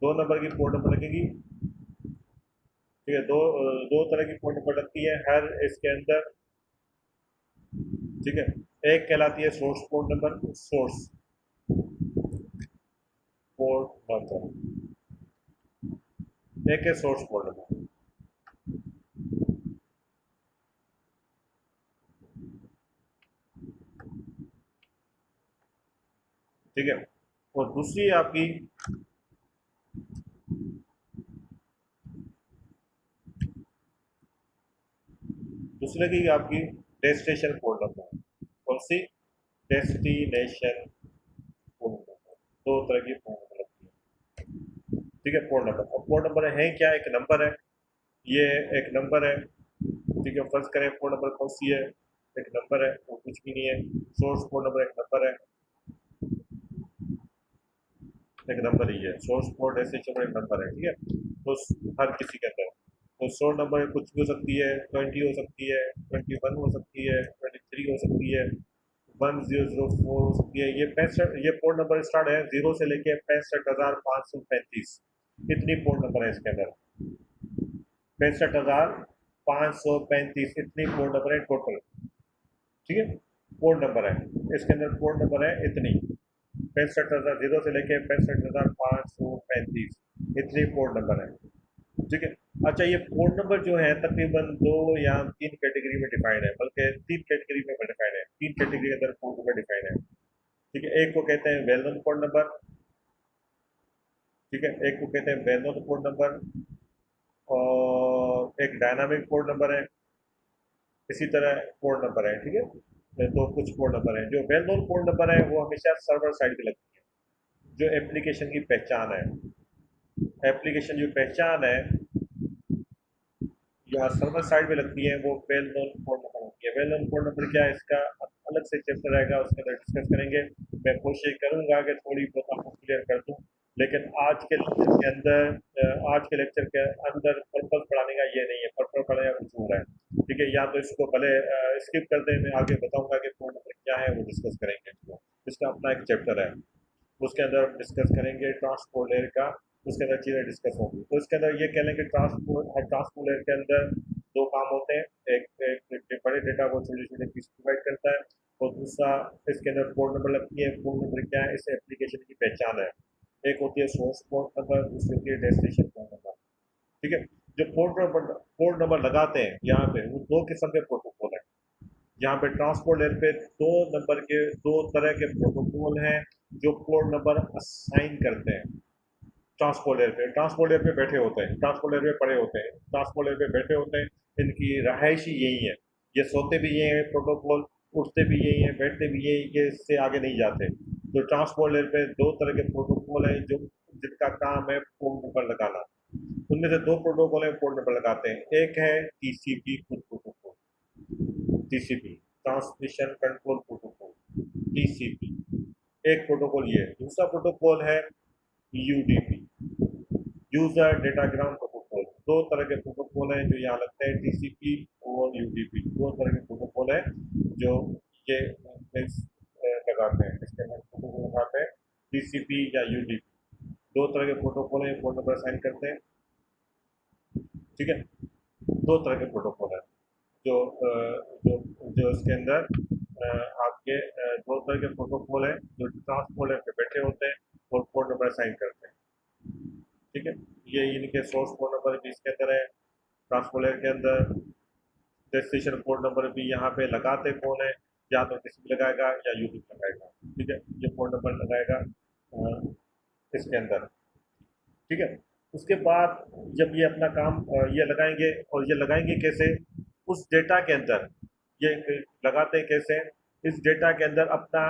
दो नंबर की पोर्ट नंबर लगेगी। ठीक है, दो तरह की पोर्ट नंबर लगती है हर इसके अंदर। ठीक है, एक कहलाती है source port number, source port number, एक है सोर्स पोर्ट नंबर। ठीक है, और दूसरी आपकी दूसरे की आपकी डेस्टिनेशन पोर्ट नंबर। कौन सी? Destination port number. दो तरह की पोर्ट नंबर लगती है। ठीक है, पोर्ट नंबर, और पोर्ट नंबर है क्या? एक नंबर है, ये एक नंबर है। ठीक है, फर्ज करें पोर्ट नंबर कौन सी है, एक नंबर है, वो कुछ भी नहीं है। सोर्स पोर्ट नंबर एक नंबर है, एक नंबर ही है। सोर्स पोर्ट ऐसे चलो एक नंबर है। ठीक है, तो हर किसी के अंदर तो सोर्स नंबर कुछ भी हो सकती है, 20 हो सकती है, 21 हो सकती है, 23 हो सकती है, 1004 हो सकती है। ये 65, ये पोर्ट नंबर स्टार्ट है जीरो से लेके 65,535, इतनी पोर्ट नंबर है इसके अंदर। 65,535 इतनी पोर्ट नंबर है टोटल। ठीक है, पोर्ट नंबर है इसके अंदर, पोर्ट नंबर है इतनी, 65,000 जीरो से लेके 65,535, इतनी पोर्ट नंबर है। ठीक है, अच्छा, ये पोर्ट नंबर जो है तकरीबन दो या तीन कैटेगरी में डिफाइंड है, बल्कि तीन कैटेगरी में डिफाइंड है, तीन कैटेगरी के अंदर पोर्ट नंबर डिफाइंड है। ठीक है, एक को कहते हैं वेल नोन पोर्ट नंबर। ठीक है, एक को कहते हैं वेल नोन पोर्ट नंबर, और एक डायनामिक पोर्ट नंबर है, इसी तरह पोर्ट नंबर है। ठीक है, तो कुछ पोर्ट नंबर है। जो वेल नोन पोर्ट नंबर है वो हमेशा सर्वर साइड पे लगती है, जो एप्लीकेशन की पहचान है। एप्लीकेशन जो पहचान है या सर्वर साइड पे लगती है, वो वेल नोन पोर्ट नंबर होती है। वेल नोन पोर्ट नंबर क्या है, इसका अलग से चैप्टर रहेगा, उसके अंदर डिस्कस करेंगे। मैं कोशिश करूंगा कि थोड़ी बहुत आपको क्लियर कर दूं, लेकिन आज के लेक्चर के अंदर आज के लेक्चर के अंदर पर्पज पढ़ाने का ये नहीं है, पर्पज पढ़ाने का कुछ और है। ठीक है, या तो इसको भले स्किप कर दें, मैं आगे बताऊंगा कि पोर्ट नंबर क्या है, वो डिस्कस करेंगे इसको। इसका अपना एक चैप्टर है, उसके अंदर हम डिस्कस करेंगे ट्रांसपोर्ट लेयर का, उसके अंदर चीज़ें डिस्कस होंगी। तो इसके अंदर ये कह लें कि ट्रांसपोर्ट लेयर के अंदर दो काम होते हैं, एक बड़े डेटा को छोटे छोटे पीस प्रोवाइड करता है, और दूसरा इसके अंदर पोर्ट नंबर लगती है। पोर्ट नंबर क्या है? इस एप्लीकेशन की पहचान है। एक होती है सोर्स पोर्ट नंबर, दूसरी होती है डेस्टिनेशन पोर्ट नंबर। ठीक है, जो पोर्ट नंबर लगाते हैं यहाँ पे, वो दो किस्म के प्रोटोकॉल है। यहाँ पे ट्रांसपोर्ट लेयर पे दो तरह के प्रोटोकॉल हैं जो पोर्ट नंबर असाइन करते हैं। ट्रांसपोर्ट लेयर पे बैठे होते हैं, ट्रांसपोर्ट लेयर पे पड़े होते हैं, ट्रांसपोर्ट लेयर पे बैठे होते हैं। इनकी रहायश ही यही है, ये सोते भी यही है प्रोटोकॉल, उठते भी यही है, बैठते भी यही, ये इससे आगे नहीं जाते। तो ट्रांसपोर्ट लेयर पे दो तरह के प्रोटोकॉल हैं जो जिनका काम है पोर्ट नंबर लगाना। उनमें से दो प्रोटोकॉल है पोर्ट नंबर लगाते हैं। एक है TCP protocol, TCP transmission control protocol, TCP एक प्रोटोकॉल ये है। दूसरा प्रोटोकॉल है यूडीपी, यूजर डेटाग्राम प्रोटोकॉल। दो तरह के प्रोटोकॉल हैं जो यहाँ लगते हैं, टीसीपी और यूडीपी। दो तरह के प्रोटोकॉल हैं जो ये लगाते हैं, इसके अंदर प्रोटोकॉल लगाते हैं टीसीपी या यूडीपी। दो तरह के प्रोटोकॉल हैं, पोर्ट नंबर असाइन करते हैं। ठीक है, दो तरह के प्रोटोकॉल है जो जो जो इसके अंदर आपके दो तरह के प्रोटोकॉल है जो ट्रांसपोर्ट लेयर पे बैठे होते हैं और पोर्ट नंबर असाइन करते हैं। ठीक है, ये इनके सोर्स पोर्ट नंबर भी इसके अंदर है ट्रांसपोर्ट लेयर के अंदर। डेस्टिनेशन पोर्ट नंबर भी यहाँ पे लगाते कौन है, या तो किसी लगाएगा या यूट्यूब लगाएगा। ठीक है, ये पोर्ट नंबर लगाएगा इसके अंदर। ठीक है, उसके बाद जब ये अपना काम ये लगाएंगे, और ये लगाएंगे कैसे, उस डेटा के अंदर ये लगाते हैं कैसे, इस डेटा के अंदर अपना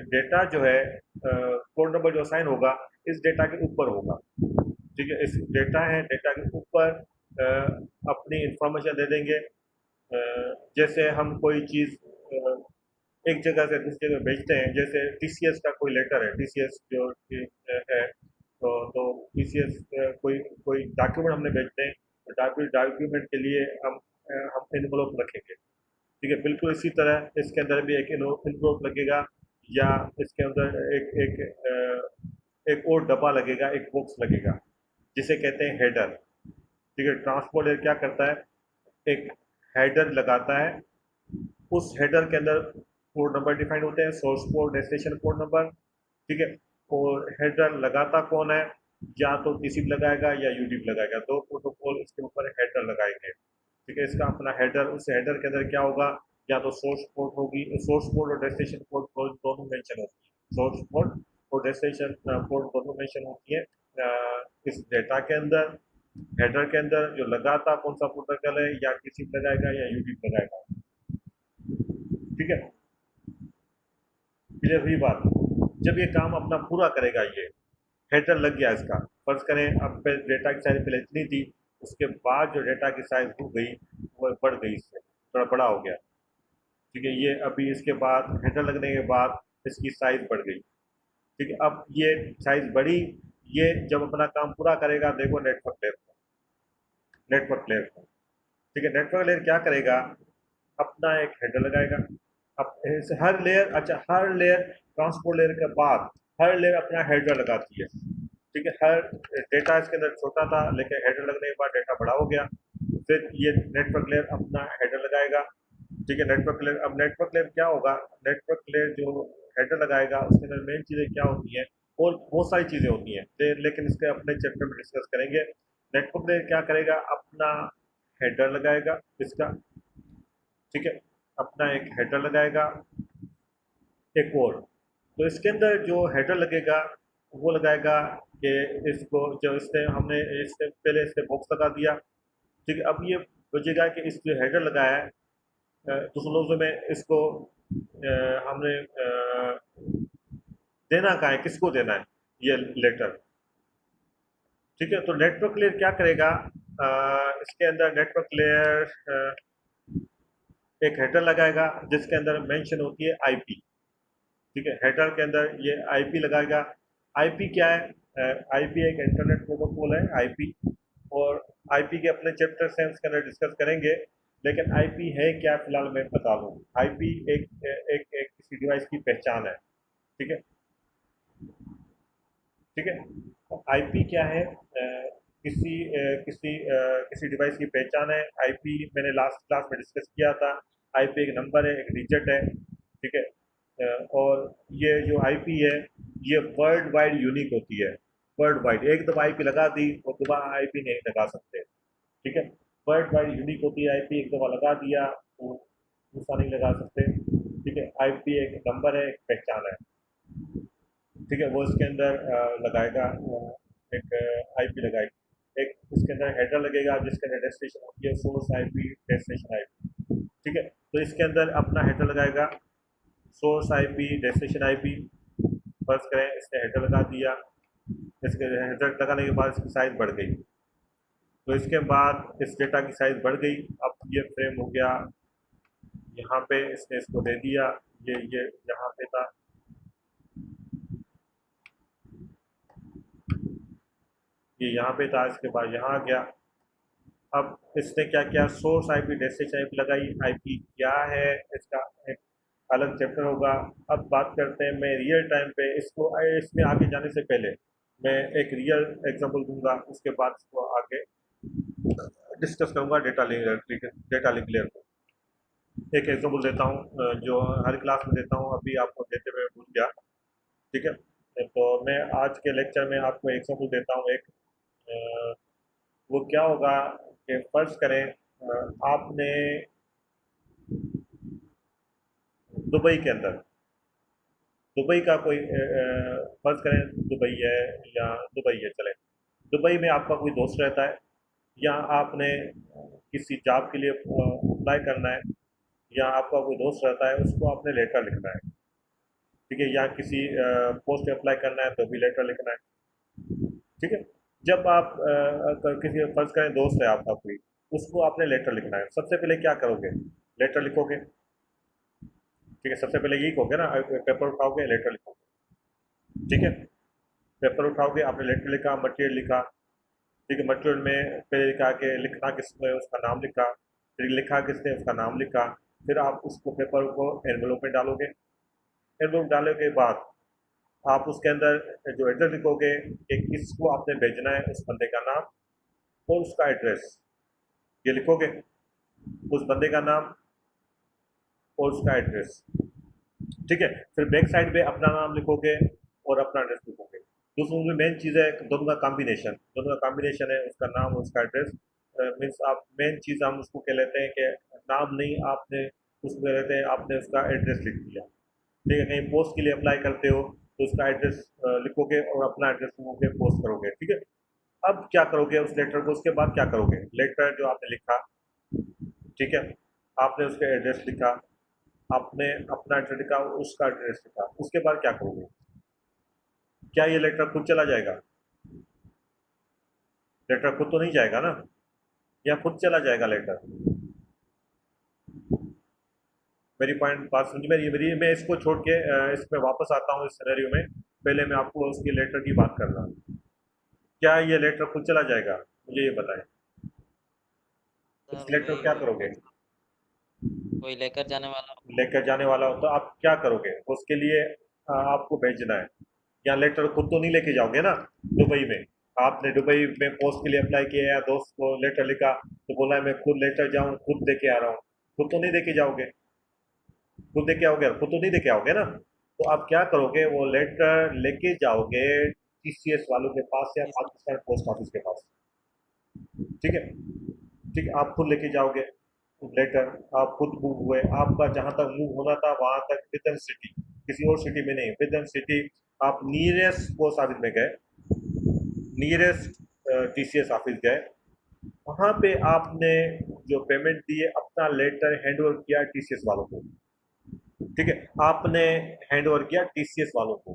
डेटा जो है पोर्ट नंबर जो असाइन होगा इस डेटा के ऊपर होगा। ठीक है, इस डेटा है, डेटा के ऊपर अपनी इंफॉर्मेशन दे देंगे। जैसे हम कोई चीज़ एक जगह से दूसरी जगह भेजते हैं, जैसे टीसीएस का कोई लेटर है, टीसीएस जो है, तो टीसीएस कोई कोई डॉक्यूमेंट हमने भेजते हैं, तो डॉक्यूमेंट के लिए हम एनवलप रखेंगे। ठीक है, बिल्कुल इसी तरह इसके अंदर भी एक एनवलप लगेगा, या इसके अंदर एक और डब्बा लगेगा, एक बॉक्स लगेगा जिसे कहते हैं हेडर। ठीक है, ट्रांसपोर्ट लेयर क्या करता है, एक हेडर लगाता है। उस हेडर के अंदर पोर्ट नंबर डिफाइन होते हैं, source port, destination port number. ठीक है, और हेडर लगाता कौन है, या तो टीसीपी लगाएगा या यूडीपी लगाएगा। दो प्रोटोकॉल इसके ऊपर हेडर लगाएंगे। ठीक है, इसका अपना हेडर, उस हेडर के अंदर क्या होगा, या तो सोर्स पोर्ट होगी, सोर्स पोर्ट और डेस्टिनेशन पोर्ट दोनों मेंशन होती है, सोर्स पोर्ट और डेस्टिनेशन पोर्ट दोनों मेंशन होती है इस डेटा के अंदर। हेडर के अंदर जो लगाता कौन सा प्रोटोकॉल है, या टीसीपी लगाएगा या यूडीपी लगाएगा। ठीक है, क्लियर हुई बात। जब ये काम अपना पूरा करेगा, ये हेडर लग गया इसका, फर्ज करें अब डेटा की साइज पहले इतनी थी, उसके बाद जो डेटा की साइज हो गई वो बढ़ गई, इससे थोड़ा बड़ा हो गया। ठीक है, ये अभी इसके बाद हेडर लगने के बाद इसकी साइज बढ़ गई। ठीक है, अब ये साइज बढ़ी, ये जब अपना काम पूरा करेगा, देखो नेटवर्क लेयर को, नेटवर्क लेयर को। ठीक है, नेटवर्क लेयर क्या करेगा, अपना एक हेडर लगाएगा। अब हर लेयर, अच्छा हर लेयर ट्रांसपोर्ट लेयर के बाद हर लेयर अपना हेडर लगाती है। ठीक है, हर डेटा इसके अंदर छोटा था, लेकिन हेडर लगने के बाद डेटा बड़ा हो गया। फिर ये नेटवर्क लेयर अपना हेडर लगाएगा। ठीक है, नेटवर्क लेयर, अब नेटवर्क लेयर क्या होगा, नेटवर्क लेयर जो हेडर लगाएगा उसके अंदर मेन चीज़ें क्या होती हैं, और बहुत सारी चीज़ें होती हैं, लेकिन इसके अपने चैप्टर में डिस्कस करेंगे। नेटवर्क लेयर क्या करेगा, अपना हेडर लगाएगा इसका। ठीक है, अपना एक हेडर लगाएगा, एक और, तो इसके अंदर जो हेडर लगेगा वो लगाएगा कि इसको, जो इसने हमने इससे पहले इसने बॉक्स लगा दिया। ठीक है, अब ये बचेगा कि इस जो हेडर लगाया है, दूसरे लफ्ज़ों में इसको हमने देना कहाँ है, किसको देना है ये लेटर। ठीक है, तो नेटवर्क लेयर क्या करेगा, इसके अंदर नेटवर्क लेयर एक हेडर लगाएगा जिसके अंदर मेंशन होती है आईपी। ठीक है, हेडर के अंदर ये आईपी लगाएगा। आईपी क्या है, आईपी एक इंटरनेट प्रोटोकॉल है आईपी, और आईपी के अपने चैप्टर से हम इसके अंदर डिस्कस करेंगे, लेकिन आईपी है क्या फिलहाल मैं बता दूँ। आईपी एक एक एक किसी डिवाइस की पहचान है। ठीक है, ठीक है, तो आईपी क्या है, किसी डिवाइस की पहचान है। आईपी मैंने लास्ट क्लास में डिस्कस किया था, आईपी एक नंबर है, एक डिजिट है। ठीक है, और ये जो आईपी है ये वर्ल्ड वाइड यूनिक होती है। वर्ल्ड वाइड एक दफ़ा आईपी लगा दी और दोबारा आईपी नहीं लगा सकते। ठीक है, वर्ल्ड वाइड यूनिक होती है आईपी, एक दफ़ा लगा दिया तो दूसरा नहीं लगा सकते। ठीक है, आईपी एक नंबर है, एक पहचान है। ठीक है, वो इसके अंदर लगाएगा, एक आईपी लगाएगी, एक इसके अंदर हेडर लगेगा जिसके अंदर डेस्टिनेशन होती है, सोर्स आईपी, डेस्टिनेशन आईपी। ठीक है, तो इसके अंदर अपना हेडर लगाएगा, सोर्स आईपी, डेस्टिनेशन आईपी। फर्ज करें इसने हेडर लगा दिया, इसके हेडर लगाने के बाद इसकी साइज बढ़ गई, तो इसके बाद इस डेटा की साइज बढ़ गई। अब ये फ्रेम हो गया, यहाँ पे इसने इसको दे दिया, ये यहाँ पे था, ये यहाँ पे था, इसके बाद यहाँ आ गया। अब इसने क्या किया, सोर्स आईपी, डेस्टिनेशन आईपी लगाई। आईपी क्या है इसका एक अलग चैप्टर होगा। अब बात करते हैं, मैं रियल टाइम पे इसको, इसमें आगे जाने से पहले मैं एक रियल एग्जांपल दूंगा, उसके बाद इसको आगे डिस्कस करूंगा डेटा लिंक लेयर को। एक एग्जांपल देता हूँ जो हर क्लास में देता हूँ, अभी आपको देते हुए भूल गया। ठीक है, तो मैं आज के लेक्चर में आपको एग्जांपल देता हूँ एक, अ, वो क्या होगा कि फर्ज करें आपने दुबई के अंदर, दुबई का कोई फर्ज करें दुबई है, या दुबई है चले, दुबई में आपका कोई दोस्त रहता है, या आपने किसी जॉब के लिए अप्लाई करना है, या आपका कोई दोस्त रहता है, उसको आपने लेटर लिखना है। ठीक है, या किसी पोस्ट पे अप्लाई करना है तो भी लेटर लिखना है। ठीक है, जब आप किसी फर्ज करें दोस्त है आपका कोई, उसको आपने लेटर लिखना है, सबसे पहले क्या करोगे, लेटर लिखोगे। ठीक है, सबसे पहले यही कहोगे ना, पेपर उठाओगे लेटर लिखोगे। ठीक है, पेपर उठाओगे, आपने लेटर लिखा, मटेरियल लिखा। ठीक है, मटेरियल में पहले लिखा कि लिखना किसने, उसका नाम लिखा, फिर लिखा किसने, उसका नाम लिखा। फिर आप उसको पेपर को एनवेलोप में डालोगे। एनवेलोप डालने के बाद आप उसके अंदर जो एड्रेस लिखोगे कि किसको आपने भेजना है, उस बंदे का नाम और उसका एड्रेस, ये लिखोगे, उस बंदे का नाम और उसका एड्रेस। ठीक है, फिर बैक साइड पे अपना नाम लिखोगे और अपना एड्रेस लिखोगे। दूसरों में मेन चीज़ है दोनों का कॉम्बिनेशन है, उसका नाम और उसका एड्रेस। मीन्स आप मेन चीज़ हम उसको कह लेते हैं कि नाम नहीं, आपने उसमें रहते हैं, आपने उसका एड्रेस लिख दिया। ठीक है, कहीं पोस्ट के लिए अप्लाई करते हो तो उसका एड्रेस लिखोगे और अपना एड्रेस लिखोगे, पोस्ट करोगे। ठीक है, अब क्या करोगे उस लेटर को, उसके बाद क्या करोगे, लेटर जो आपने लिखा, ठीक है, आपने उसका एड्रेस लिखा, आपने अपना एड्रेस लिखा, उसका एड्रेस लिखा, उसके बाद क्या करोगे, क्या ये लेटर खुद चला जाएगा, लेटर खुद तो नहीं जाएगा ना, या खुद चला जाएगा लेटर। मेरी पॉइंट बात समझ में, ये मेरी, मैं इसको छोड़ के इसमें वापस आता हूँ इस सिनेरियो में। पहले मैं आपको उसकी लेटर की बात कर रहा हूँ, क्या ये लेटर खुद चला जाएगा, मुझे ये बताएं। इस सर लेटर को क्या करोगे, कोई लेकर जाने वाला हो। लेकर जाने वाला हो तो आप क्या करोगे, उसके लिए आपको भेजना है, या लेटर खुद तो नहीं लेके जाओगे ना। दुबई में आपने दुबई में पोस्ट के लिए अप्लाई किया, या दोस्त को लेटर लिखा तो बोला है मैं खुद लेकर जाऊं, खुद दे के आ रहा हूँ, खुद तो नहीं दे के जाओगे, खुद दे के आओगे, खुद तो नहीं दे के आओगे ना। तो आप क्या करोगे, वो लेटर लेके जाओगे टीसीएस वालों के पास या पाकिस्तान पोस्ट ऑफिस के पास। ठीक है, ठीक है, आप खुद लेके जाओगे लेटर, आप खुद मूव हुए, आपका जहां तक मूव होना था वहां तक विद इन सिटी, किसी और सिटी में नहीं, विद इन सिटी आप नियरेस्ट पोस्ट ऑफिस में गए, नियरेस्ट टीसीएस ऑफिस गए, वहां पे आपने जो पेमेंट दी है, अपना लेटर हैंड ओवर किया टीसीएस वालों को। ठीक है, आपने हैंड ओवर किया टीसीएस वालों को।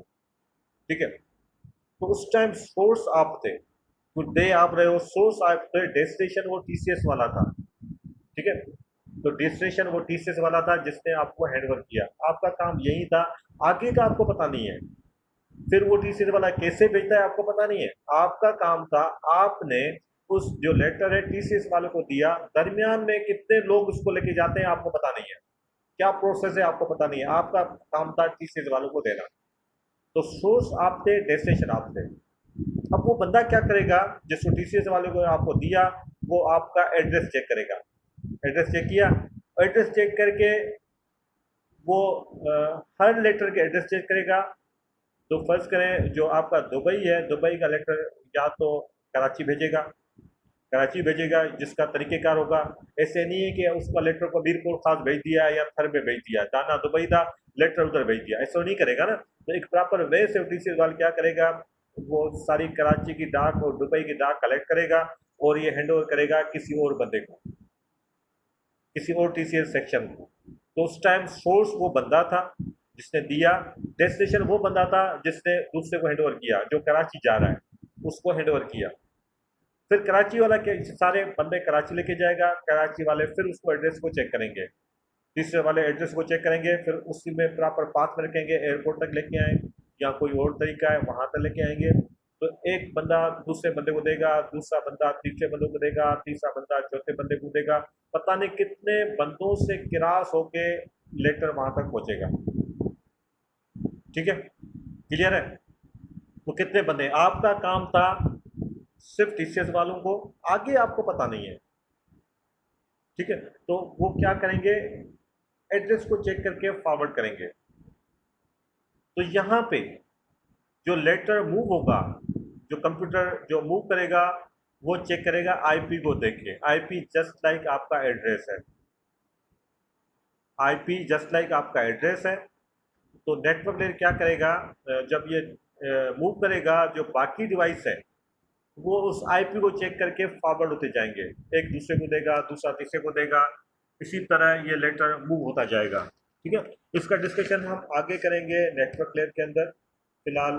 ठीक है, तो उस टाइम सोर्स आप थे, तो दे आप रहे हो, सोर्स आप थे, डेस्टिनेशन वो टीसीएस वाला था। ठीक है, तो डेस्टिनेशन वो टीसीएस वाला था जिसने आपको हैंडओवर किया, आपका काम यही था, आगे का आपको पता नहीं है, फिर वो टीसीएस वाला कैसे भेजता है आपको पता नहीं है, आपका काम था आपने उस जो लेटर है टीसीएस वालों को दिया, दरमियान में कितने लोग उसको लेके जाते हैं आपको पता नहीं है, क्या प्रोसेस है आपको पता नहीं है, आपका काम था टीसीएस वालों को देना। तो सोर्स आप थे, डेस्टिनेशन आप थे। अब वो बंदा क्या करेगा, जिसको टीसीएस वाले को आपको दिया, वो आपका एड्रेस चेक करेगा, एड्रेस चेक किया, एड्रेस चेक करके वो हर लेटर के एड्रेस चेक करेगा। तो फर्ज करें जो आपका दुबई है, दुबई का लेटर या तो कराची भेजेगा, कराची भेजेगा जिसका तरीक़ेकार होगा। ऐसे नहीं है कि उसका लेटर को मीरपुर खास भेज दिया या थर में भेज दिया, जाना दुबई था, लेटर उधर भेज दिया, ऐसा नहीं करेगा ना। तो एक प्रॉपर वे से टीसीएस वाला क्या करेगा, वो सारी कराची की डाक और दुबई की डाक कलेक्ट करेगा और ये हैंड ओवर करेगा किसी और बंदे को, किसी और टीसीएस सेक्शन को। तो उस टाइम सोर्स वो बंदा था जिसने दिया, डेस्टिनेशन वो बंदा था जिसने दूसरे को हैंड ओवर किया, जो कराची जा रहा है उसको हैंड ओवर किया। फिर कराची वाला के सारे बंदे कराची लेके जाएगा, कराची वाले फिर उसको एड्रेस को चेक करेंगे, तीसरे वाले एड्रेस को चेक करेंगे, फिर उसी में प्रॉपर पाथ में रखेंगे, एयरपोर्ट तक लेके आए या कोई और तरीका है वहाँ तक लेके आएंगे। तो एक बंदा दूसरे बंदे को देगा, दूसरा बंदा तीसरे बंदे को देगा, तीसरा बंदा चौथे बंदे को देगा, पता नहीं कितने बंदों से क्रॉस होके लेटर वहाँ तक पहुँचेगा। ठीक है, क्लियर है। तो कितने बंदे, आपका काम था सिर्फ टीसीएस वालों को, आगे आपको पता नहीं है। ठीक है, तो वो क्या करेंगे, एड्रेस को चेक करके फॉरवर्ड करेंगे। तो यहाँ पे जो लेटर मूव होगा, जो कंप्यूटर जो मूव करेगा वो चेक करेगा आईपी को देख के। आईपी जस्ट लाइक आपका एड्रेस है, आईपी जस्ट लाइक आपका एड्रेस है। तो नेटवर्क लेयर क्या करेगा, जब ये मूव करेगा, जो बाकी डिवाइस है वो उस आईपी को चेक करके फॉरवर्ड होते जाएंगे, एक दूसरे को देगा, दूसरा तीसरे को देगा, इसी तरह ये लेटर मूव होता जाएगा। ठीक है, इसका डिस्कशन हम आगे करेंगे नेटवर्क लेयर के अंदर। फिलहाल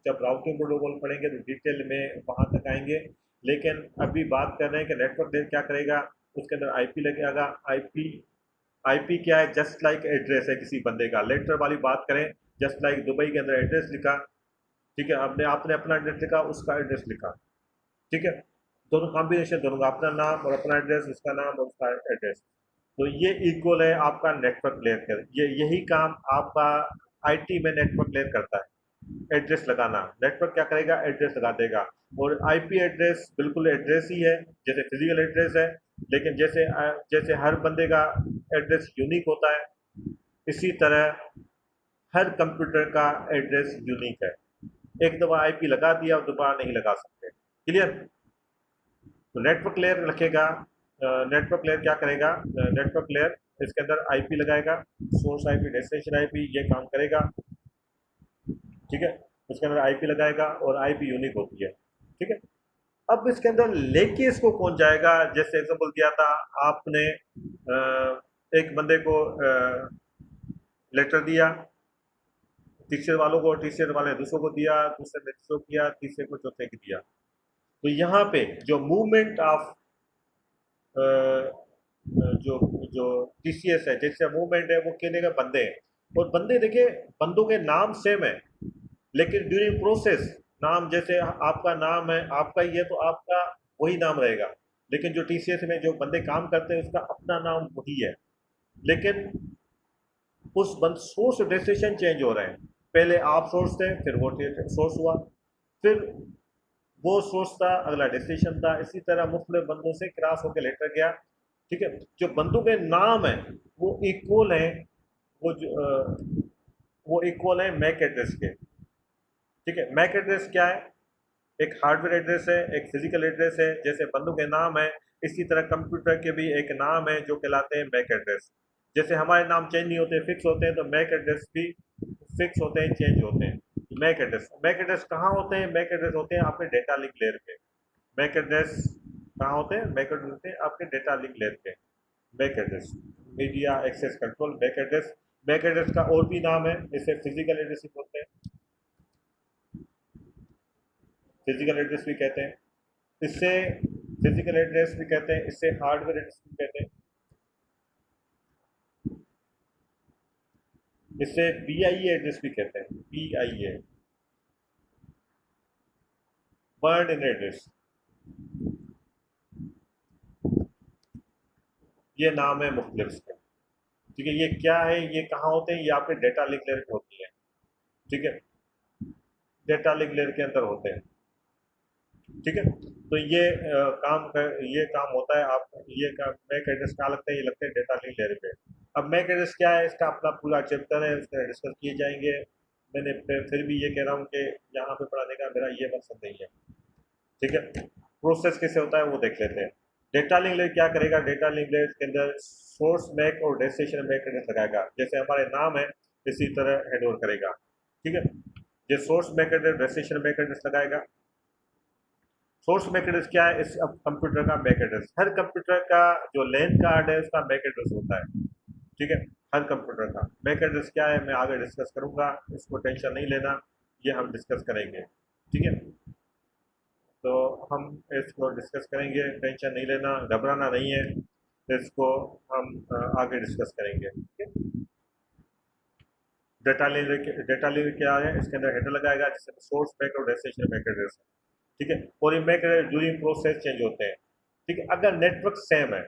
जब राउटिंग प्रोटोकॉल पढ़ेंगे तो डिटेल में वहाँ तक आएंगे, लेकिन अभी बात कर रहे हैं कि नेटवर्क लेयर क्या करेगा, उसके अंदर आईपी लगेगा। आईपी आईपी क्या है, जस्ट लाइक एड्रेस है किसी बंदे का। लेटर वाली बात करें, जस्ट लाइक दुबई के अंदर एड्रेस लिखा, ठीक है, आपने अपना एड्रेस लिखा, उसका एड्रेस लिखा, ठीक है, दोनों कॉम्बिनेशन, दोनों का अपना नाम और अपना एड्रेस, उसका नाम और उसका एड्रेस। तो ये इक्वल है आपका नेटवर्क लेयर कर, यही काम आपका आईटी में नेटवर्क लेयर करता है, एड्रेस लगाना। नेटवर्क क्या करेगा, एड्रेस लगा देगा। और आईपी एड्रेस बिल्कुल एड्रेस ही है, जैसे फिजिकल एड्रेस है, लेकिन जैसे जैसे हर बंदे का एड्रेस यूनिक होता है, इसी तरह हर कंप्यूटर का एड्रेस यूनिक है। एक दफ़ा आईपी लगा दिया और दोबारा नहीं लगा सकते। क्लियर। तो नेटवर्क लेयर रखेगा, नेटवर्क लेयर क्या करेगा, नेटवर्क लेयर इसके अंदर आईपी लगाएगा, सोर्स आईपी, डेस्टिनेशन आईपी, ये काम करेगा। ठीक है, इसके अंदर आईपी लगाएगा और आईपी यूनिक होती है। ठीक है, अब इसके अंदर लेके इसको कौन जाएगा, जैसे एग्जांपल दिया था आपने, एक बंदे को लेटर दिया, तीसरे वालों को, तीसरे वाले दूसरों को दिया, दूसरे ने तीसरे को किया, तीसरे को चौथे को दिया। तो यहाँ पे जो मूवमेंट ऑफ जो जो टीसीएस है, जैसे मूवमेंट है, वो कहने का बंदे हैं, और बंदे देखिए बंदों के नाम सेम है, लेकिन ड्यूरिंग प्रोसेस नाम, जैसे आपका नाम है, आपका ही है तो आपका वही नाम रहेगा, लेकिन जो टीसीएस में जो बंदे काम करते हैं उसका अपना नाम वही है, लेकिन उस सोर्स डेस्टिनेशन चेंज हो रहे हैं। पहले आप सोर्स थे, फिर वो सोर्स हुआ, फिर वो सोर्स था, अगला डेस्टिनेशन था, इसी तरह मुख्तलिफ बंदों से क्रॉस होकर लेटर गया। ठीक है, जो बंदों के नाम है वो इक्वल है, वो इक्वल है मैक एड्रेस के। ठीक है, मैक एड्रेस क्या है, एक हार्डवेयर एड्रेस है, एक फिजिकल एड्रेस है। जैसे बंदों के नाम है, इसी तरह कंप्यूटर के भी एक नाम है जो कहलाते हैं मैक एड्रेस। जैसे हमारे नाम चेंज नहीं होते, फिक्स होते हैं, तो मैक एड्रेस भी फिक्स होते हैं, चेंज होते हैं। मैक एड्रेस कहाँ होते हैं, मैक एड्रेस होते हैं आपके डेटा लिंक लेयर पे। मैक एड्रेस कहाँ होते हैं, मैक एड्रेस होते हैं आपके डेटा लिंक लेयर पे। MAC address, media access control MAC address. MAC address का और भी नाम है, इसे फिजिकल एड्रेस बोलते हैं, फिजिकल एड्रेस भी कहते हैं, इससे फिजिकल एड्रेस भी कहते हैं, इससे हार्डवेयर एड्रेस भी कहते हैं, इससे BIA एड्रेस भी कहते हैं, BIA वर्ड इन एड्रेस, ये नाम है मुख्तलिफ के। ठीक है, ये क्या है, ये कहाँ होते हैं, ये आपके डेटा लिंक लेयर पे होती है। ठीक है, डेटा लिंक लेयर के अंदर होते हैं। ठीक है, तो ये काम होता है। आप ये काम मैक एड्रेस कहाँ लगता है, ये लगता है डेटा लिंक लेयर पे। अब मैक एड्रेस क्या है, इसका अपना पूरा चैप्टर है, उसमें डिस्कस किए जाएंगे। मैंने फिर भी ये कह रहा हूँ कि यहाँ पे पढ़ाने का मेरा ये मकसद नहीं है। ठीक है, प्रोसेस कैसे होता है वो देख लेते हैं। डेटा लिंक लेयर क्या करेगा, डेटा लिंक लेयर के अंदर सोर्स मैक और डेस्टिनेशन मैक एड्रेस लगाएगा, जैसे हमारे नाम है इसी तरह हैंडओवर करेगा। ठीक है, ये source MAC address destination MAC address लगाएगा। सोर्स मैक एड्रेस क्या है, इस कंप्यूटर का मैक एड्रेस, हर कंप्यूटर का जो लैन कार्ड है उसका मैक एड्रेस होता है। ठीक है, हर कंप्यूटर का मैक एड्रेस क्या है मैं आगे डिस्कस करूंगा, इसको टेंशन नहीं लेना, ये हम डिस्कस करेंगे। ठीक है, तो हम इसको डिस्कस करेंगे, टेंशन नहीं लेना, घबराना नहीं है, इसको हम आगे डिस्कस करेंगे। ठीक है, डेटा लिंक क्या है, इसके अंदर हेडर लगाएगा जिससे सोर्स मैक और डेस्टिनेशन मैक एड्रेस है। ठीक है, और ये MAC address during process change होते हैं। ठीक है, अगर नेटवर्क सेम है,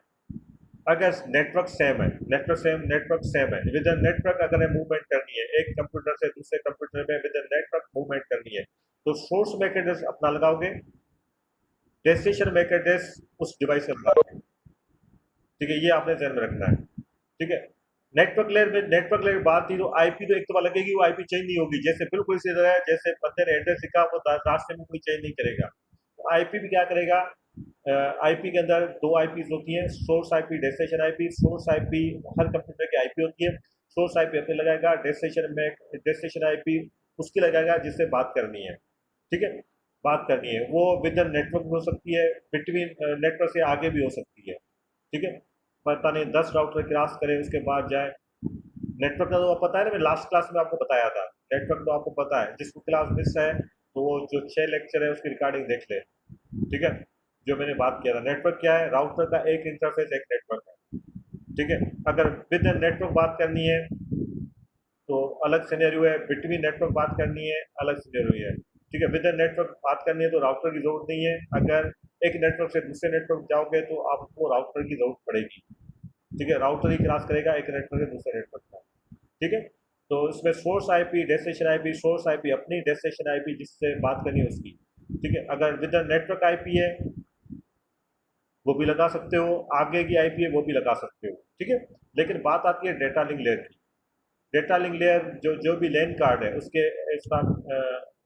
अगर नेटवर्क सेम है विद नेटवर्क अगर मूवमेंट करनी है एक कंप्यूटर से दूसरे कंप्यूटर में विद नेटवर्क मूवमेंट करनी है, तो सोर्स मैक एड्रेस अपना लगाओगे, डेस्टिनेशन मैक एड्रेस उस डिवाइस का लगाओगे। ठीक है, ये आपने ध्यान में रखना है। ठीक है, नेटवर्क लेयर बात थी, तो आईपी तो एक तो लगेगी, वो आईपी चेंज नहीं होगी, जैसे बिल्कुल इसी तरह जैसे बंदे ने एड्रेस लिखा वो रास्ते में कोई चेंज नहीं करेगा। तो आईपी भी क्या करेगा, आईपी के अंदर दो आईपी होती हैं, source IP, destination IP. Source IP हर कंप्यूटर की आईपी होती है, सोर्स आईपी अपने लगाएगा, डेस्टिनेशन आईपी उसकी लगाएगा जिससे बात करनी है। ठीक है, बात करनी है वो विद इन नेटवर्क भी हो सकती है, बिटवीन नेटवर्क से आगे भी हो सकती है। ठीक है, पता नहीं 10 राउटर क्रॉस करें उसके बाद जाए। नेटवर्क का तो पता है ना, मैं लास्ट क्लास में आपको बताया था, नेटवर्क तो आपको पता है, जिसको क्लास मिस है तो वो जो 6 लेक्चर है उसकी रिकॉर्डिंग देख ले। ठीक है, जो मैंने बात किया था, नेटवर्क क्या है, राउटर का एक इंटरफेस एक नेटवर्क है। ठीक है, अगर विद नेटवर्क बात करनी है तो अलग सिनेरियो है, बिटवीन नेटवर्क बात करनी है अलग सिनेरियो है। ठीक है, विद नेटवर्क बात करनी है तो राउटर की जरूरत नहीं है, अगर एक नेटवर्क से दूसरे नेटवर्क जाओगे तो आपको राउटर की जरूरत पड़ेगी। ठीक है, राउटर ही क्रॉस करेगा एक नेटवर्क से दूसरे नेटवर्क का। ठीक है, तो इसमें source IP, destination IP, source IP अपनी, डेस्टिनेशन आईपी जिससे बात करनी है उसकी। ठीक है, अगर विद नेटवर्क आईपी है वो भी लगा सकते हो, आगे की आईपी है वो भी लगा सकते हो। ठीक है, लेकिन बात आती है डेटा लिंक लेयर की। डेटा लिंक लेयर जो भी लैन कार्ड है उसके इसका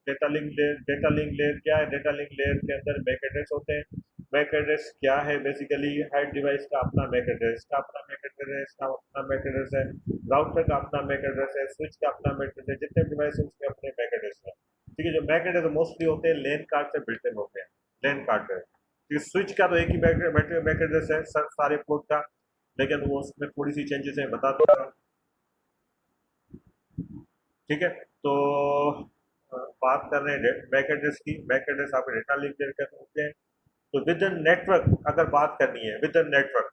डेटा लिंक लेयर क्या है, डेटा लिंक लेयर के अंदर मैक एड्रेस होते हैं। मैक एड्रेस क्या है, बेसिकली हर डिवाइस का अपना मैक एड्रेस, का अपना मैक एड्रेस, का अपना मैक एड्रेस है, राउटर का अपना मैक एड्रेस है, स्विच का अपना मैक एड्रेस है, जितने डिवाइस है उसके अपने मैक एड्रेस है। ठीक है, जो मैक एड्रेस मोस्टली होते हैं लैन कार्ड से बिल्ट इन होते हैं, लैन कार्ड है। स्विच का तो एक ही मैक एड्रेस है सारे पोर्ट का, लेकिन वो उसमें थोड़ी सी चेंजेस है, बता दूंगा। ठीक है, तो बात कर रहे हैं मैक एड्रेस की। मैक एड्रेस आप डेटा लिंक लेयर कर सकते हैं। तो विद इन नेटवर्क अगर बात करनी है विद इन नेटवर्क,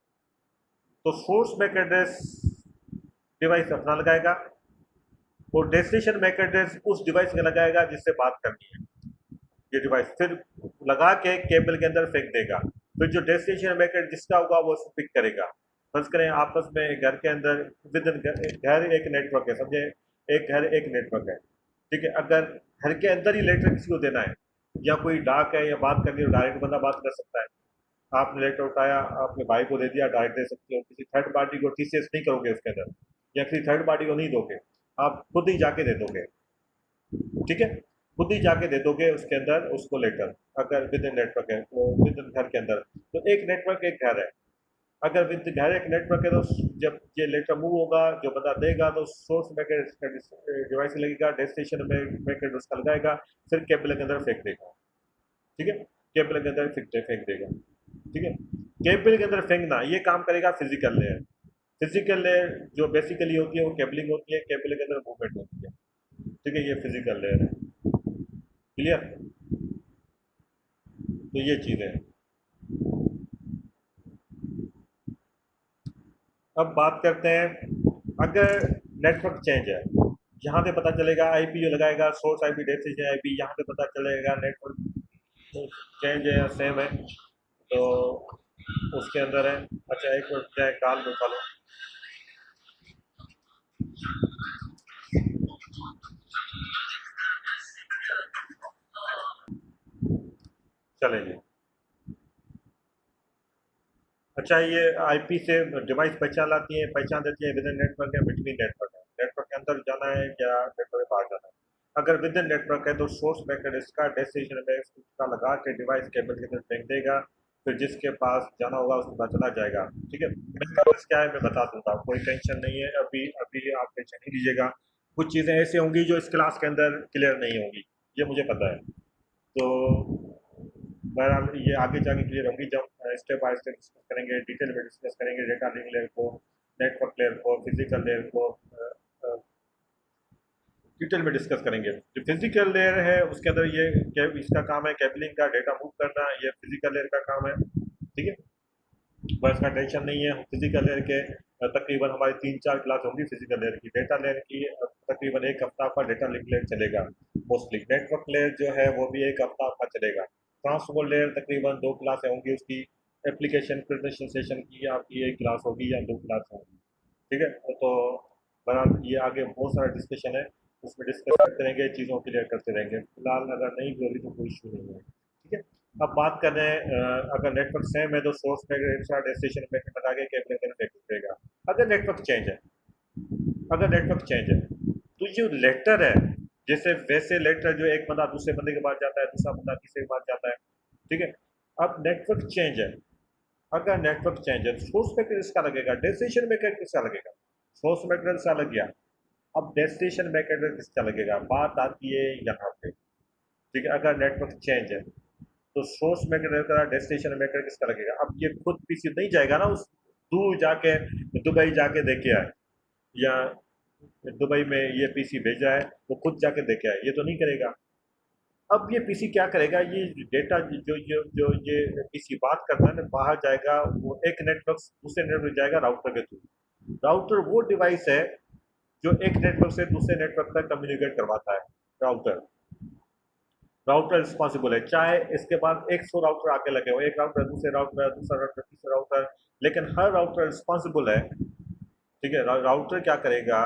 तो सोर्स मैक एड्रेस डिवाइस अपना लगाएगा और डेस्टिनेशन मैक एड्रेस उस डिवाइस का लगाएगा जिससे बात करनी है। ये डिवाइस फिर लगा के केबल के अंदर फेंक देगा, फिर जो डेस्टिनेशन मैक एड्रेस जिसका होगा वो उसको पिक करेगा। फर्ज करें आपस में घर के अंदर विद इन घर एक नेटवर्क है, समझे, एक घर एक नेटवर्क है। ठीक है, अगर घर के अंदर ही लेटर किसी को देना है या कोई डाक है या बात करनी है, डायरेक्ट बंदा बात कर सकता है। आपने लेटर उठाया, आपने भाई को दे दिया, डायरेक्ट दे सकते हो, किसी थर्ड पार्टी को टीसीएस नहीं करोगे उसके अंदर, या किसी थर्ड पार्टी को नहीं दोगे, आप खुद ही जाके दे दोगे। ठीक है, खुद ही जाके दे दोगे उसके अंदर उसको लेटर, अगर विद इन नेटवर्क है तो विद इन घर के अंदर। तो एक नेटवर्क एक घर है, अगर विद घर एक नेटवर्क है तो जब ये लेटर मूव होगा जो बंदा देगा तो सोर्स मैक डिवाइस लगेगा, डेस्टिनेशन में मैक उसका लगाएगा, फिर केबल के अंदर फेंक देगा। ठीक है, केबल के अंदर फेंक देगा। ठीक है, केबल के अंदर फेंकना ये काम करेगा फिजिकल लेयर। फिजिकल लेयर जो बेसिकली होती है वो केबलिंग होती है, केबल के अंदर मूवमेंट होती है। ठीक है, ये फिजिकल लेयर है। क्लियर, तो ये चीज़ है। अब बात करते हैं, अगर नेटवर्क चेंज है, यहाँ पे पता चलेगा आईपी जो लगाएगा सोर्स आईपी, डेस्टिनेशन आईपी, यहाँ पे पता चलेगा नेटवर्क चेंज है या सेम है, तो उसके अंदर है। अच्छा एक मिनट क्या काल में उठा लो। चलेंगे। अच्छा, ये आईपी से डिवाइस पहचान देती है विद इन नेटवर्क या बिटवीन नेटवर्क है, नेटवर्क के अंदर जाना है या नेटवर्क के बाहर जाना है। अगर विद इन नेटवर्क है तो सोर्स मैक एड्रेस का डेस्टिनेशन एड्रेस उसका लगा के डिवाइस केबल के अंदर फेंक देगा, फिर जिसके पास जाना होगा उसके पास चला जाएगा। ठीक है, मैक एड्रेस क्या है मैं बता दूंगा, कोई टेंशन नहीं है, अभी अभी आप टेंशन नहीं लीजिएगा। कुछ चीज़ें ऐसी होंगी जो इस क्लास के अंदर क्लियर नहीं होंगी, ये मुझे पता है। तो बहरहाल ये आगे जाके क्लियर होंगी जब स्टेप बाय स्टेप डिस्कस करेंगे, डिटेल में डिस्कस करेंगे डेटा लिंक लेयर को, नेटवर्क लेयर को, फिजिकल लेयर को डिटेल में डिस्कस करेंगे। जो फिजिकल लेयर है उसके अंदर ये इसका काम है केबलिंग का, डेटा मूव करना, ये फिजिकल लेयर का काम है। ठीक है, बस का टेंशन नहीं है। फिजिकल लेयर के तकरीबन हमारी 3-4 क्लास होंगी फिजिकल लेयर की। डेटा लेयर की तकरीबन 1 हफ्ता का डेटा लिंक लेयर चलेगा मोस्टली। नेटवर्क लेयर जो है वो भी 1 हफ्ता का चलेगा। ट्रांसपोर्ट लेयर तकरीबन 2 क्लासें होंगी उसकी। एप्लीकेशन प्रेजेंटेशन की आपकी 1 क्लास होगी या 2 क्लास होंगी। ठीक है, तो बहरहाल ये आगे बहुत सारा डिस्कशन है, उसमें डिस्कस करते रहेंगे, चीज़ों को क्लियर करते रहेंगे। फिलहाल अगर नहीं भी हो रही तो कोई इशू नहीं है। ठीक है, अब बात कर रहे हैं अगर नेटवर्क सेम है तो सोर्स में डेस्टिनेशन में लगा के केबल कनेक्ट करेगा। अगर नेटवर्क चेंज है, अगर नेटवर्क चेंज है तो जो लेटर है, जैसे वैसे लेटर जो एक बंदा दूसरे बंदे के पास जाता है, दूसरा बंदा तीसरे के पास जाता है। ठीक है, अब नेटवर्क चेंज है, अगर नेटवर्क चेंज है सोर्स में किसका लगेगा, डेस्टिनेशन में किसका लगेगा। सोर्स में किसका लग गया, अब डेस्टिनेशन मैक एड्रेस किसका लगेगा, बात आती है यहाँ पे। ठीक है, अगर नेटवर्क चेंज है तो सोर्स मैक एड्रेस का डेस्टिनेशन मैक एड्रेस किसका लगेगा। अब ये खुद पीसी नहीं जाएगा ना, उस दूर जाके दुबई जाके देखे आए, या दुबई में ये पीसी भेजा है वो खुद जाके देखे आए, ये तो नहीं करेगा। अब ये पीसी क्या करेगा, ये डेटा जो ये पीसी बात करता है ना, बाहर जाएगा, वो एक नेटवर्क दूसरे नेटवर्क जाएगा राउटर के थ्रू। राउटर वो डिवाइस है जो एक नेटवर्क से दूसरे नेटवर्क तक कम्युनिकेट करवाता है। राउटर राउटर रिस्पॉन्सिबल है, चाहे इसके बाद 100 राउटर आके लगे हो, एक राउटर दूसरे राउटर, दूसरा राउटर तीसरा राउटर, लेकिन हर राउटर रिस्पॉन्सिबल है। ठीक है, राउटर क्या करेगा,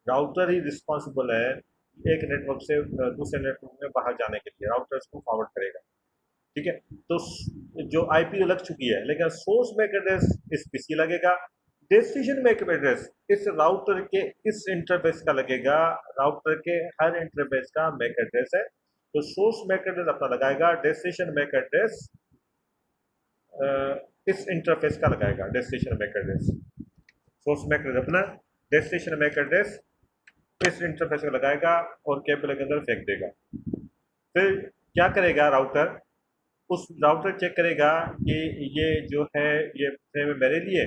राउटर ही रिस्पॉन्सिबल है एक नेटवर्क से दूसरे नेटवर्क में बाहर जाने के लिए, राउटर इसको फॉरवर्ड करेगा। ठीक है, तो जो आईपी लग चुकी है, लेकिन सोर्स मैक एड्रेस इस पीसी लगेगा, डेस्टिनेशन मैक एड्रेस इस राउटर के इस इंटरफेस का लगेगा, राउटर के हर इंटरफेस का मैक एड्रेस है। तो सोर्स मैक एड्रेस अपना लगाएगा, डेस्टिनेशन मैक एड्रेस इस इंटरफेस का लगाएगा, destination MAC address. Source MAC address अपना, डेस्टिनेशन मैक एड्रेस इस इंटरफेस को लगाएगा और केबल के अंदर फेंक देगा। फिर क्या करेगा राउटर, उस राउटर चेक करेगा कि ये जो है ये फ्रेम है मेरे लिए,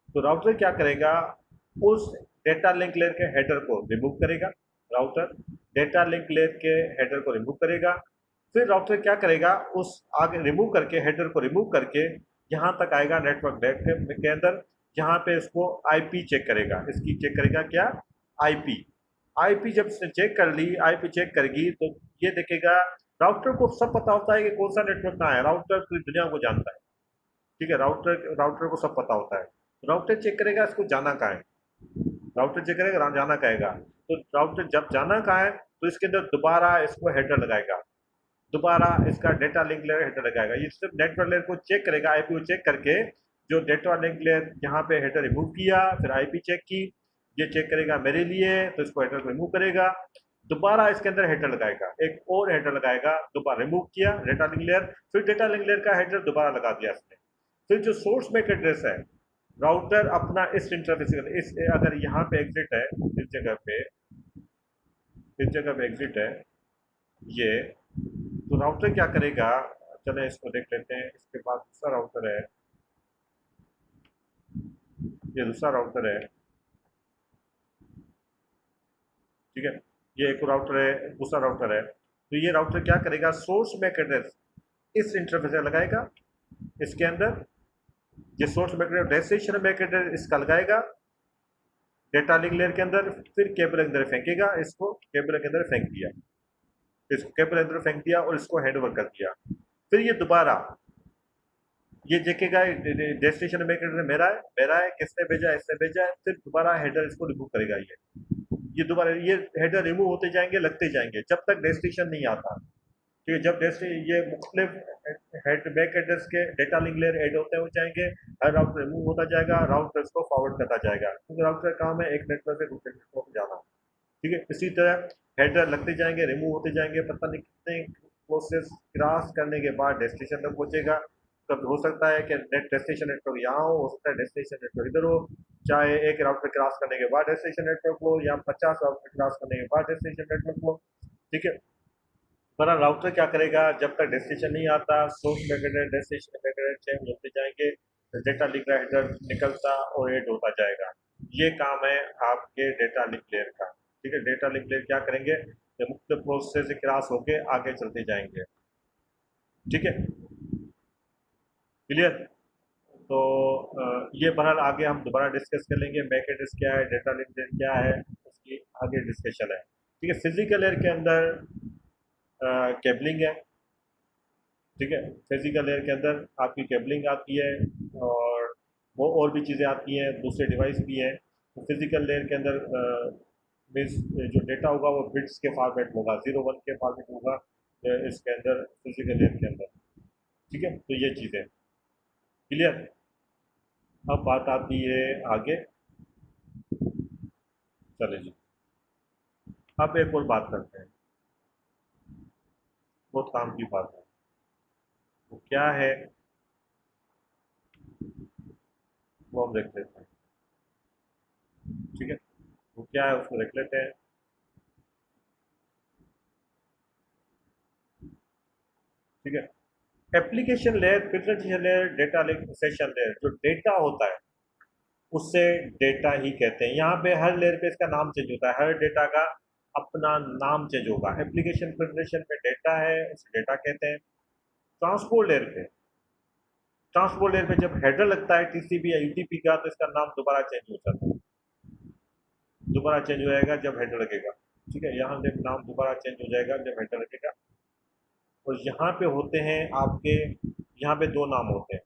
तो राउटर क्या करेगा, उस डेटा लिंक लेयर के हेडर को रिमूव करेगा। राउटर डेटा लिंक लेयर के हेडर को रिमूव करेगा। फिर राउटर क्या करेगा, उस आगे रिमूव करके हेडर को रिमूव करके यहाँ तक आएगा नेटवर्क के अंदर, जहाँ पे इसको आईपी चेक करेगा। इसकी चेक करेगा क्या, आईपी। आईपी जब इसने चेक कर ली, आईपी चेक करेगी तो ये देखेगा, राउटर को सब पता होता है कि कौन सा नेटवर्क कहाँ है, राउटर पूरी दुनिया को जानता है। ठीक है, राउटर को सब पता होता है। राउटर चेक करेगा इसको जाना कहाँ है, राउटर चेक करेगा जाना कहेगा, तो राउटर जब जाना कहाँ है तो इसके अंदर दोबारा इसको हेडर लगाएगा, दोबारा इसका डेटा लिंक लेयर हेडर लगाएगा। ये सिर्फ नेटवर्क लेयर को चेक करेगा, आईपी को चेक करके, जो डेटा लिंक लेयर यहाँ पे हेडर रिमूव किया, फिर आईपी चेक की, ये चेक करेगा मेरे लिए, तो इसको हेडर रिमूव करेगा, दोबारा इसके अंदर हेडर लगाएगा, एक और हेडर लगाएगा, दोबारा रिमूव किया डेटा लिंक लेयर, फिर डेटा लिंक लेयर का हेडर दोबारा लगा दिया इसने। फिर जो सोर्स मैक एड्रेस है, राउटर अपना इस इंटरफेस, इस अगर यहाँ पे एग्जिट है, इस जगह पे एग्जिट है ये, तो राउटर क्या करेगा, चले इसको देख लेते हैं। इसके बाद दूसरा राउटर है, ये दूसरा राउटर है। ठीक है, ये एक राउटर है, दूसरा राउटर है। तो ये राउटर क्या करेगा, सोर्स मैक एड्रेस इस इंटरफेस में लगाएगा, इसके अंदर ये source MAC address, destination MAC address इसका लगाएगा डेटा लिंक लेयर के अंदर, फिर केबल के अंदर फेंकेगा, इसको केबल के अंदर फेंक दिया, इसको केबल के अंदर फेंक दिया और इसको हैंड ओवर कर दिया। फिर ये दोबारा ये देखेगा डेस्टिनेशन मैक एड्रेस मेरा है, किसने भेजा, इसने भेजा है, फिर दोबारा हेडर इसको रिमूव करेगा। ये दोबारा ये हेडर रिमूव होते जाएंगे, लगते जाएंगे, जब तक डेस्टिनेशन नहीं आता। ठीक है, जब ये मुख्तलिफ हेड बैक एड्रेस के डेटा लिंक लेयर ऐड होते हो जाएंगे, हर राउटर रिमूव होता जाएगा, राउटर इसको फॉरवर्ड करता जाएगा, क्योंकि राउटर का काम है एक नेटवर्क से दूसरे नेटवर्क पर जाना। ठीक है, इसी तरह हेडर लगते जाएंगे, रिमूव होते जाएंगे, पता नहीं कितने प्रोसेस क्रॉस करने के बाद डेस्टिनेशन तक पहुंचेगा। कब हो सकता है कि डेस्टिनेशन नेटवर्क यहाँ हो सकता है डेस्टिनेशन नेटवर्क इधर हो, चाहे एक राउटर क्रॉस करने के बाद डेस्टिनेशन नेटवर्क हो या 50 राउटर क्रॉस करने के बाद डेस्टिनेशन नेटवर्क हो। ठीक है, पर राउटर क्या करेगा, जब तक डेस्टिनेशन नहीं आता source packet destination packet change होते जाएंगे, डेटा लिंक हेडर निकलता और एड होता जाएगा। ये काम है आपके डेटा लिंक लेयर का। ठीक है, डेटा लिंक लेयर क्या करेंगे, मुख्तलिफ प्रोसेस से क्रॉस होके आगे चलते जाएंगे। ठीक है, क्लियर। तो ये बहरहाल आगे हम दोबारा डिस्कस कर लेंगे, मैक एड्रेस क्या है, डेटा लिंक लेयर क्या है, उसकी आगे डिस्कशन है। ठीक है, फिजिकल लेयर के अंदर केबलिंग है। ठीक है, फिजिकल लेयर के अंदर आपकी केबलिंग आती है और वो और भी चीज़ें आती हैं, दूसरे डिवाइस भी हैं। तो फिजिकल लेयर के अंदर मीन्स जो डेटा होगा वो बिट्स के फॉर्मेट होगा, 0 1 के फॉर्मेट होगा इसके अंदर, फिजिकल लेयर के अंदर। ठीक है, तो ये चीज़ें क्लियर। अब बात आती है आगे, चले जी, अब एक और बात करते हैं, बहुत काम की बात है। वो क्या है वो हम देख लेते हैं। ठीक है, वो क्या है उसको देख लेते हैं। ठीक है, application layer, presentation layer, data link session layer, जो डेटा होता है उससे डेटा ही कहते हैं। यहाँ पे हर लेयर पे इसका नाम चेंज होता है, हर डेटा का अपना नाम चेंज होगा। एप्लीकेशन प्रेजेंटेशन में डेटा है, उसे डेटा कहते हैं। ट्रांसपोर्ट लेयर पे, ट्रांसपोर्ट लेयर पे जब हेडर लगता है टीसीपी या यूटीपी का तो इसका नाम दोबारा चेंज हो जाता है, दोबारा चेंज हो जाएगा जब हेडर लगेगा। ठीक है, यहाँ पे नाम दोबारा चेंज हो जाएगा जब हेडर लगेगा। और यहाँ पे होते हैं आपके, यहाँ पे दो नाम होते हैं,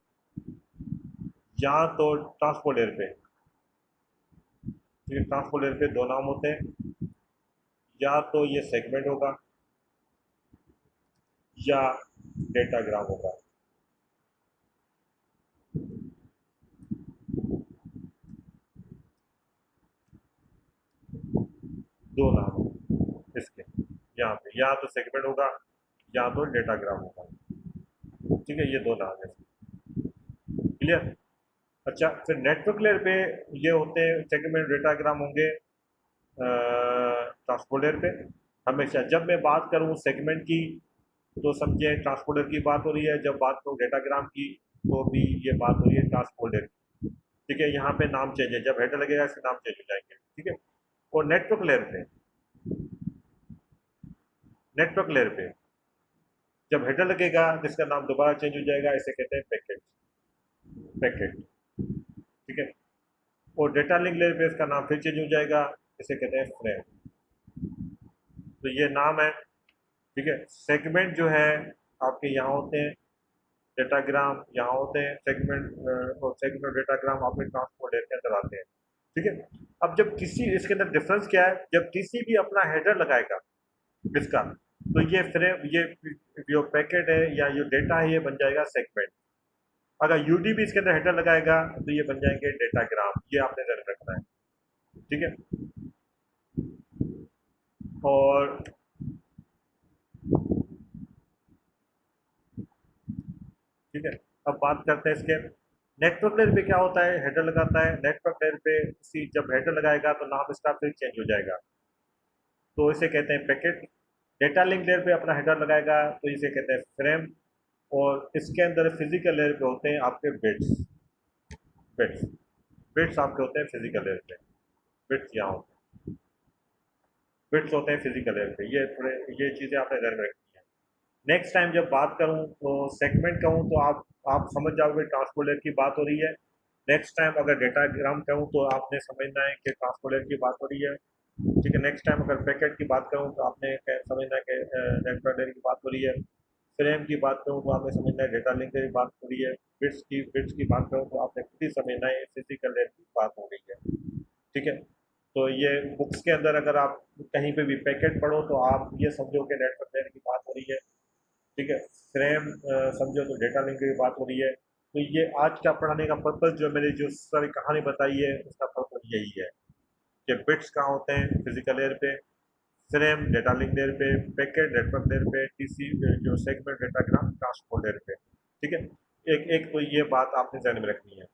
या तो ट्रांसपोर्ट लेयर पे, ठीक है, ट्रांसपोर्ट लेयर पे दो नाम होते हैं, या तो ये सेगमेंट होगा या डेटाग्राम होगा। दो नाम इसके, यहाँ पे या तो सेगमेंट होगा या तो डेटाग्राम होगा। ठीक है, ये दो नाम है, क्लियर। अच्छा, फिर नेटवर्क लेयर पे ये होते हैं सेगमेंट, डेटाग्राम होंगे ट्रांसपोर्ट लेयर पे। हमेशा जब मैं बात करूँ सेगमेंट की तो समझे ट्रांसपोर्ट लेयर की बात हो रही है, जब बात करूँ डेटाग्राम की तो भी ये बात हो रही है ट्रांसपोर्ट लेयर की। ठीक है, यहाँ पे नाम चेंज है, जब हेडर लगेगा इसके नाम चेंज हो जाएंगे। ठीक है, और नेटवर्क लेयर पे, नेटवर्क लेयर पे जब हेडर लगेगा जिसका नाम दोबारा चेंज हो जाएगा, इसे कहते हैं पैकेट, पैकेट। ठीक है, और डेटा लिंक लेयर पे इसका नाम फिर चेंज हो जाएगा, इसे कहते हैं फ्रेम। तो ये नाम है। ठीक है, सेगमेंट जो है आपके यहाँ होते हैं, डेटाग्राम यहाँ होते हैं, सेगमेंट और सेगमेंट और डेटाग्राम आपके ट्रांसपोर्ट लेयर के अंदर आते हैं। ठीक है, अब जब किसी, इसके अंदर डिफरेंस क्या है, जब टीसीपी अपना हेडर लगाएगा इसका, तो ये फ्रेम, ये जो पैकेट है या जो डेटा है ये बन जाएगा सेगमेंट। अगर यूडीपी इसके अंदर हेडर लगाएगा तो ये बन जाएंगे डेटाग्राम। ये आपने ध्यान रखना है। ठीक है, और ठीक है, अब बात करते हैं इसके नेटवर्क लेयर पे क्या होता है, हेडर लगाता है नेटवर्क लेयर पे, उसी जब हेडर लगाएगा तो नाम इसका फिर चेंज हो जाएगा, तो इसे कहते हैं पैकेट। डेटा लिंक लेयर पे अपना हेडर लगाएगा तो इसे कहते हैं फ्रेम। और इसके अंदर फिजिकल लेयर पे होते हैं आपके बिट्स, बिट्स, बिट्स आपके होते हैं फिजिकल लेयर पे, बिट्स यहाँ होते हैं, बिट्स होते हैं फिजिकल लेयर पे। ये थोड़े, ये चीज़ें आपने ध्यान में रखनी है। नेक्स्ट टाइम जब बात करूँ तो सेगमेंट कहूँ तो आप समझ जाओगे ट्रांसपोर्ट लेयर की बात हो रही है। नेक्स्ट टाइम अगर डेटाग्राम कहूँ तो आपने समझना है कि ट्रांसपोर्ट लेयर की बात हो रही है। ठीक है, नेक्स्ट टाइम अगर पैकेट की बात करूँ तो आपने समझना है कि नेटवर्क लेयर की बात हो रही है। फ्रेम की बात करूँ तो आपने समझना है डेटा लिंक की बात हो रही है। बिट्स की बात करूँ तो आपने खुद ही समझना है फिजिकल लेयर की बात हो रही है। ठीक है, तो ये बुक्स के अंदर अगर आप कहीं पे भी पैकेट पढ़ो तो आप ये समझो कि नेटवर्क लेयर की बात हो रही है। ठीक है, फ्रेम समझो तो डेटा लिंक की बात हो रही है। तो ये आज का पढ़ाने का पर्पज़, जो मैंने जो सारी कहानी बताई है उसका पर्पज़ यही है कि बिट्स कहाँ होते हैं फिजिकल लेयर पे, फ्रेम डेटा लिंक लेयर पे, पैकेट नेटवर्क लेयर पे, टीसी जो सेगमेंट डेटाग्राम ट्रांसपोर्ट लेयर पे। ठीक है, एक एक तो ये बात आपने ध्यान में रखनी है।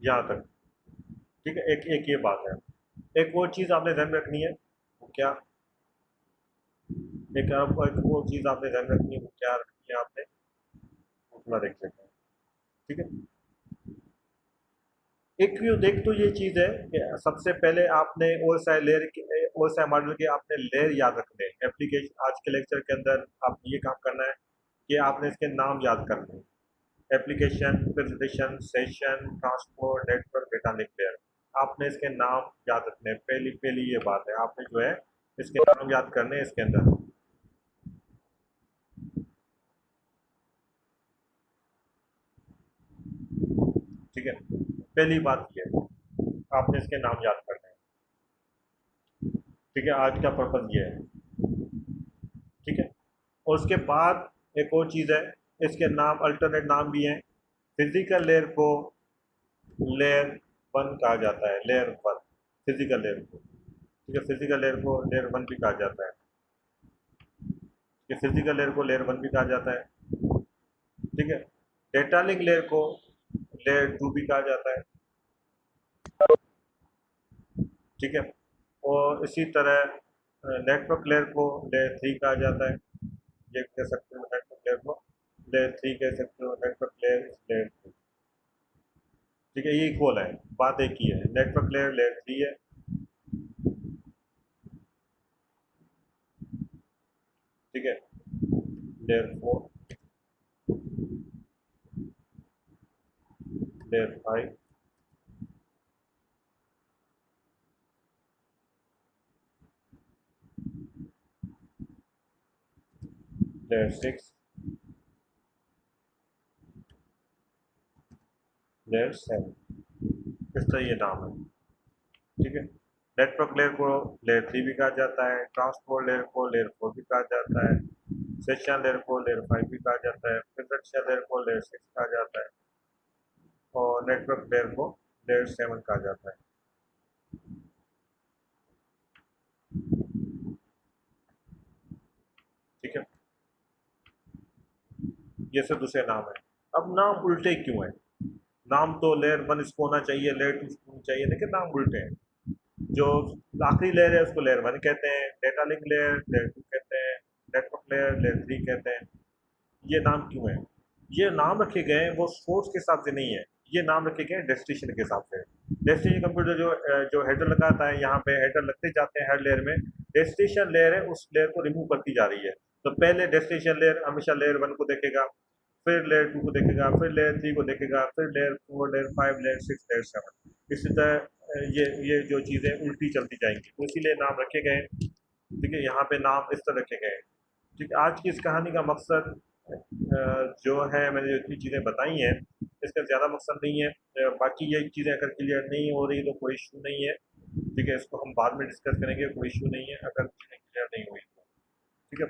यहाँ तक ठीक है, एक एक ये बात है। एक और चीज़ आपने ध्यान में रखनी है, वो क्या, एक वो चीज़ आपने ध्यान में रखनी है, वो क्या रखनी है आपने, वो थोड़ा देख लेते हैं। ठीक है, देख तो ये चीज़ है कि सबसे पहले आपने ओएसआई लेयर ओएसआई मॉडल के आपने लेयर याद रखने हैं। एप्लीकेशन आज के लेक्चर के अंदर आपने ये काम करना है कि आपने इसके नाम याद करने हैं। Application, presentation, session, transport, network, data link layer, आपने इसके नाम याद रखने हैं। पहली पहली ये बात है, आपने जो है इसके नाम याद करने हैं इसके अंदर। ठीक है, पहली बात ये है, आपने इसके नाम याद करने हैं। ठीक है, आज का पर्पज ये है। ठीक है, और उसके बाद एक और चीज़ है, इसके नाम अल्टरनेट नाम भी हैं। फिजिकल लेयर को लेयर वन कहा जाता है, लेयर वन फिजिकल लेयर को। ठीक है, फिजिकल लेयर को लेयर वन भी कहा जाता है। ये फिजिकल लेयर को लेयर वन भी कहा जाता है। ठीक है, डेटा लिंक लेयर को लेयर टू भी कहा जाता है। ठीक है, और इसी तरह नेटवर्क लेयर को लेयर थ्री कहा जाता है। ये कह सकते हो नेटवर्क लेयर को लेयर थ्री कह सकते हो, नेटवर्क लेयर लेयर थ्री। ठीक है, ये इक्वल है, बात एक ही है, नेटवर्क लेयर लेयर थ्री है। ठीक है, layer four, layer five, layer six, layer seven, इस तरह ये नाम है। ठीक है, नेटवर्क लेयर को लेयर थ्री भी कहा जाता है, ट्रांसपोर्ट लेयर को लेयर फोर भी कहा जाता है, सेशन लेयर को लेयर फाइव भी कहा जाता है, प्रेजेंटेशन लेयर को लेयर सिक्स कहा जाता है, और नेटवर्क लेयर को लेयर सेवन कहा जाता है। ठीक है, ये सब दूसरे नाम है। अब नाम उल्टे क्यों है? नाम तो लेयर वन इसको होना चाहिए, लेयर टू इसको होना चाहिए, लेकिन नाम उल्टे हैं। जो आखिरी लेयर है उसको लेयर वन कहते हैं, data link layer layer two कहते हैं, नेटवर्क लेयर लेयर थ्री कहते हैं। ये नाम क्यों है? ये नाम रखे गए हैं वो सोर्स के हिसाब से नहीं है, ये नाम रखे गए हैं डेस्टिनेशन के हिसाब से। डेस्टिनेशन कंप्यूटर जो हेडर लगाता है, यहाँ पे हेडर लगते जाते हैं हर लेयर में, डेस्टिनेशन लेयर है उस लेयर को रिमूव करती जा रही है। तो पहले डेस्टिनेशन लेयर हमेशा लेयर वन को देखेगा, फिर लेयर टू को देखेगा, फिर लेयर थ्री को देखेगा, फिर layer four, layer five, layer six, layer seven. इसी तरह ये जो चीज़ें उल्टी चलती जाएंगी, तो इसीलिए नाम रखे गए हैं। ठीक है, यहाँ पे नाम इस तरह रखे गए हैं। ठीक है, आज की इस कहानी का मकसद जो है, मैंने जो इतनी चीज़ें बताई हैं इसका ज़्यादा मकसद नहीं है। बाकी ये चीज़ें अगर क्लियर नहीं हो रही तो कोई इशू नहीं है। ठीक है, इसको हम बाद में डिस्कस करेंगे, कोई इशू नहीं है अगर चीज़ें क्लियर नहीं हुई तो। ठीक है,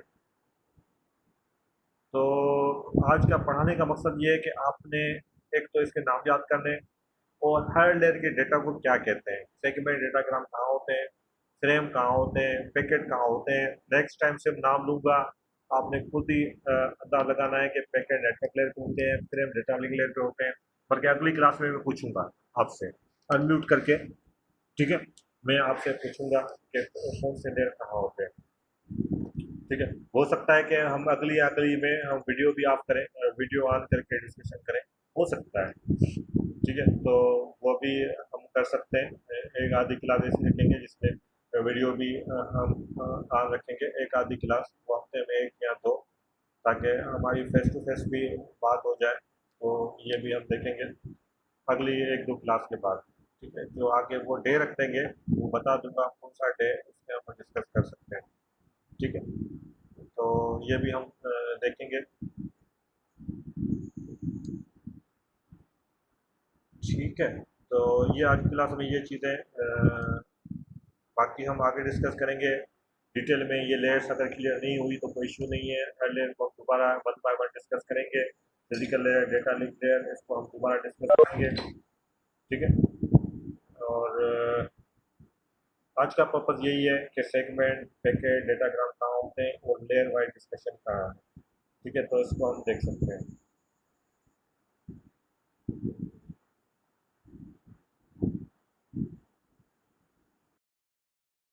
तो आज का पढ़ाने का मकसद ये है कि आपने एक तो इसके नाम याद करने, और हर लेयर के डेटा को क्या कहते हैं, सेगमेंट डेटाग्राम कहाँ होते हैं, फ्रेम कहाँ होते हैं, पैकेट कहाँ होते हैं। नेक्स्ट टाइम सिर्फ नाम लूँगा, आपने खुद ही अंदाजा लगाना है कि पैकेट नेटवर्क लेयर पे होते हैं, फ्रेम डेटा लिंक लेयर पे होते हैं। बल्कि अगली क्लास में मैं पूछूंगा आपसे अनम्यूट करके। ठीक है, मैं आपसे पूछूंगा कि कौन से लेयर कहाँ होते हैं। ठीक है, हो सकता है कि हम अगली में हम वीडियो भी ऑफ करें, वीडियो ऑन करके डिस्कशन करें, हो सकता है। ठीक है, तो वो भी हम कर सकते हैं। एक आधी क्लास ऐसी रखेंगे जिसमें वीडियो भी हम ऑन रखेंगे, एक आधी क्लास वो हफ्ते में एक या दो, ताकि हमारी फेस टू फेस भी बात हो जाए। तो ये भी हम देखेंगे अगली एक दो क्लास के बाद। ठीक है, जो आगे वो डे रख देंगे वो बता दूंगा कौन सा डे, उसमें हम डिस्कस कर सकते हैं। ठीक है, तो ये भी हम देखेंगे। ठीक है, तो ये आज की क्लास में ये चीज़ें, बाकी हम आगे डिस्कस करेंगे डिटेल में। ये लेयर्स अगर क्लियर नहीं हुई तो कोई इशू नहीं है, हर लेयर को हम दोबारा वन बाय वन डिस्कस करेंगे। Physical layer, data link layer, इसको हम दोबारा डिस्कस करेंगे, ठीक है। और आज का पर्पज़ यही है कि सेगमेंट, पैकेट, डेटाग्राम कहाँ होते हैं और लेयर वाइज डिस्कशन कहाँ है, ठीक है। तो इसको हम देख सकते हैं।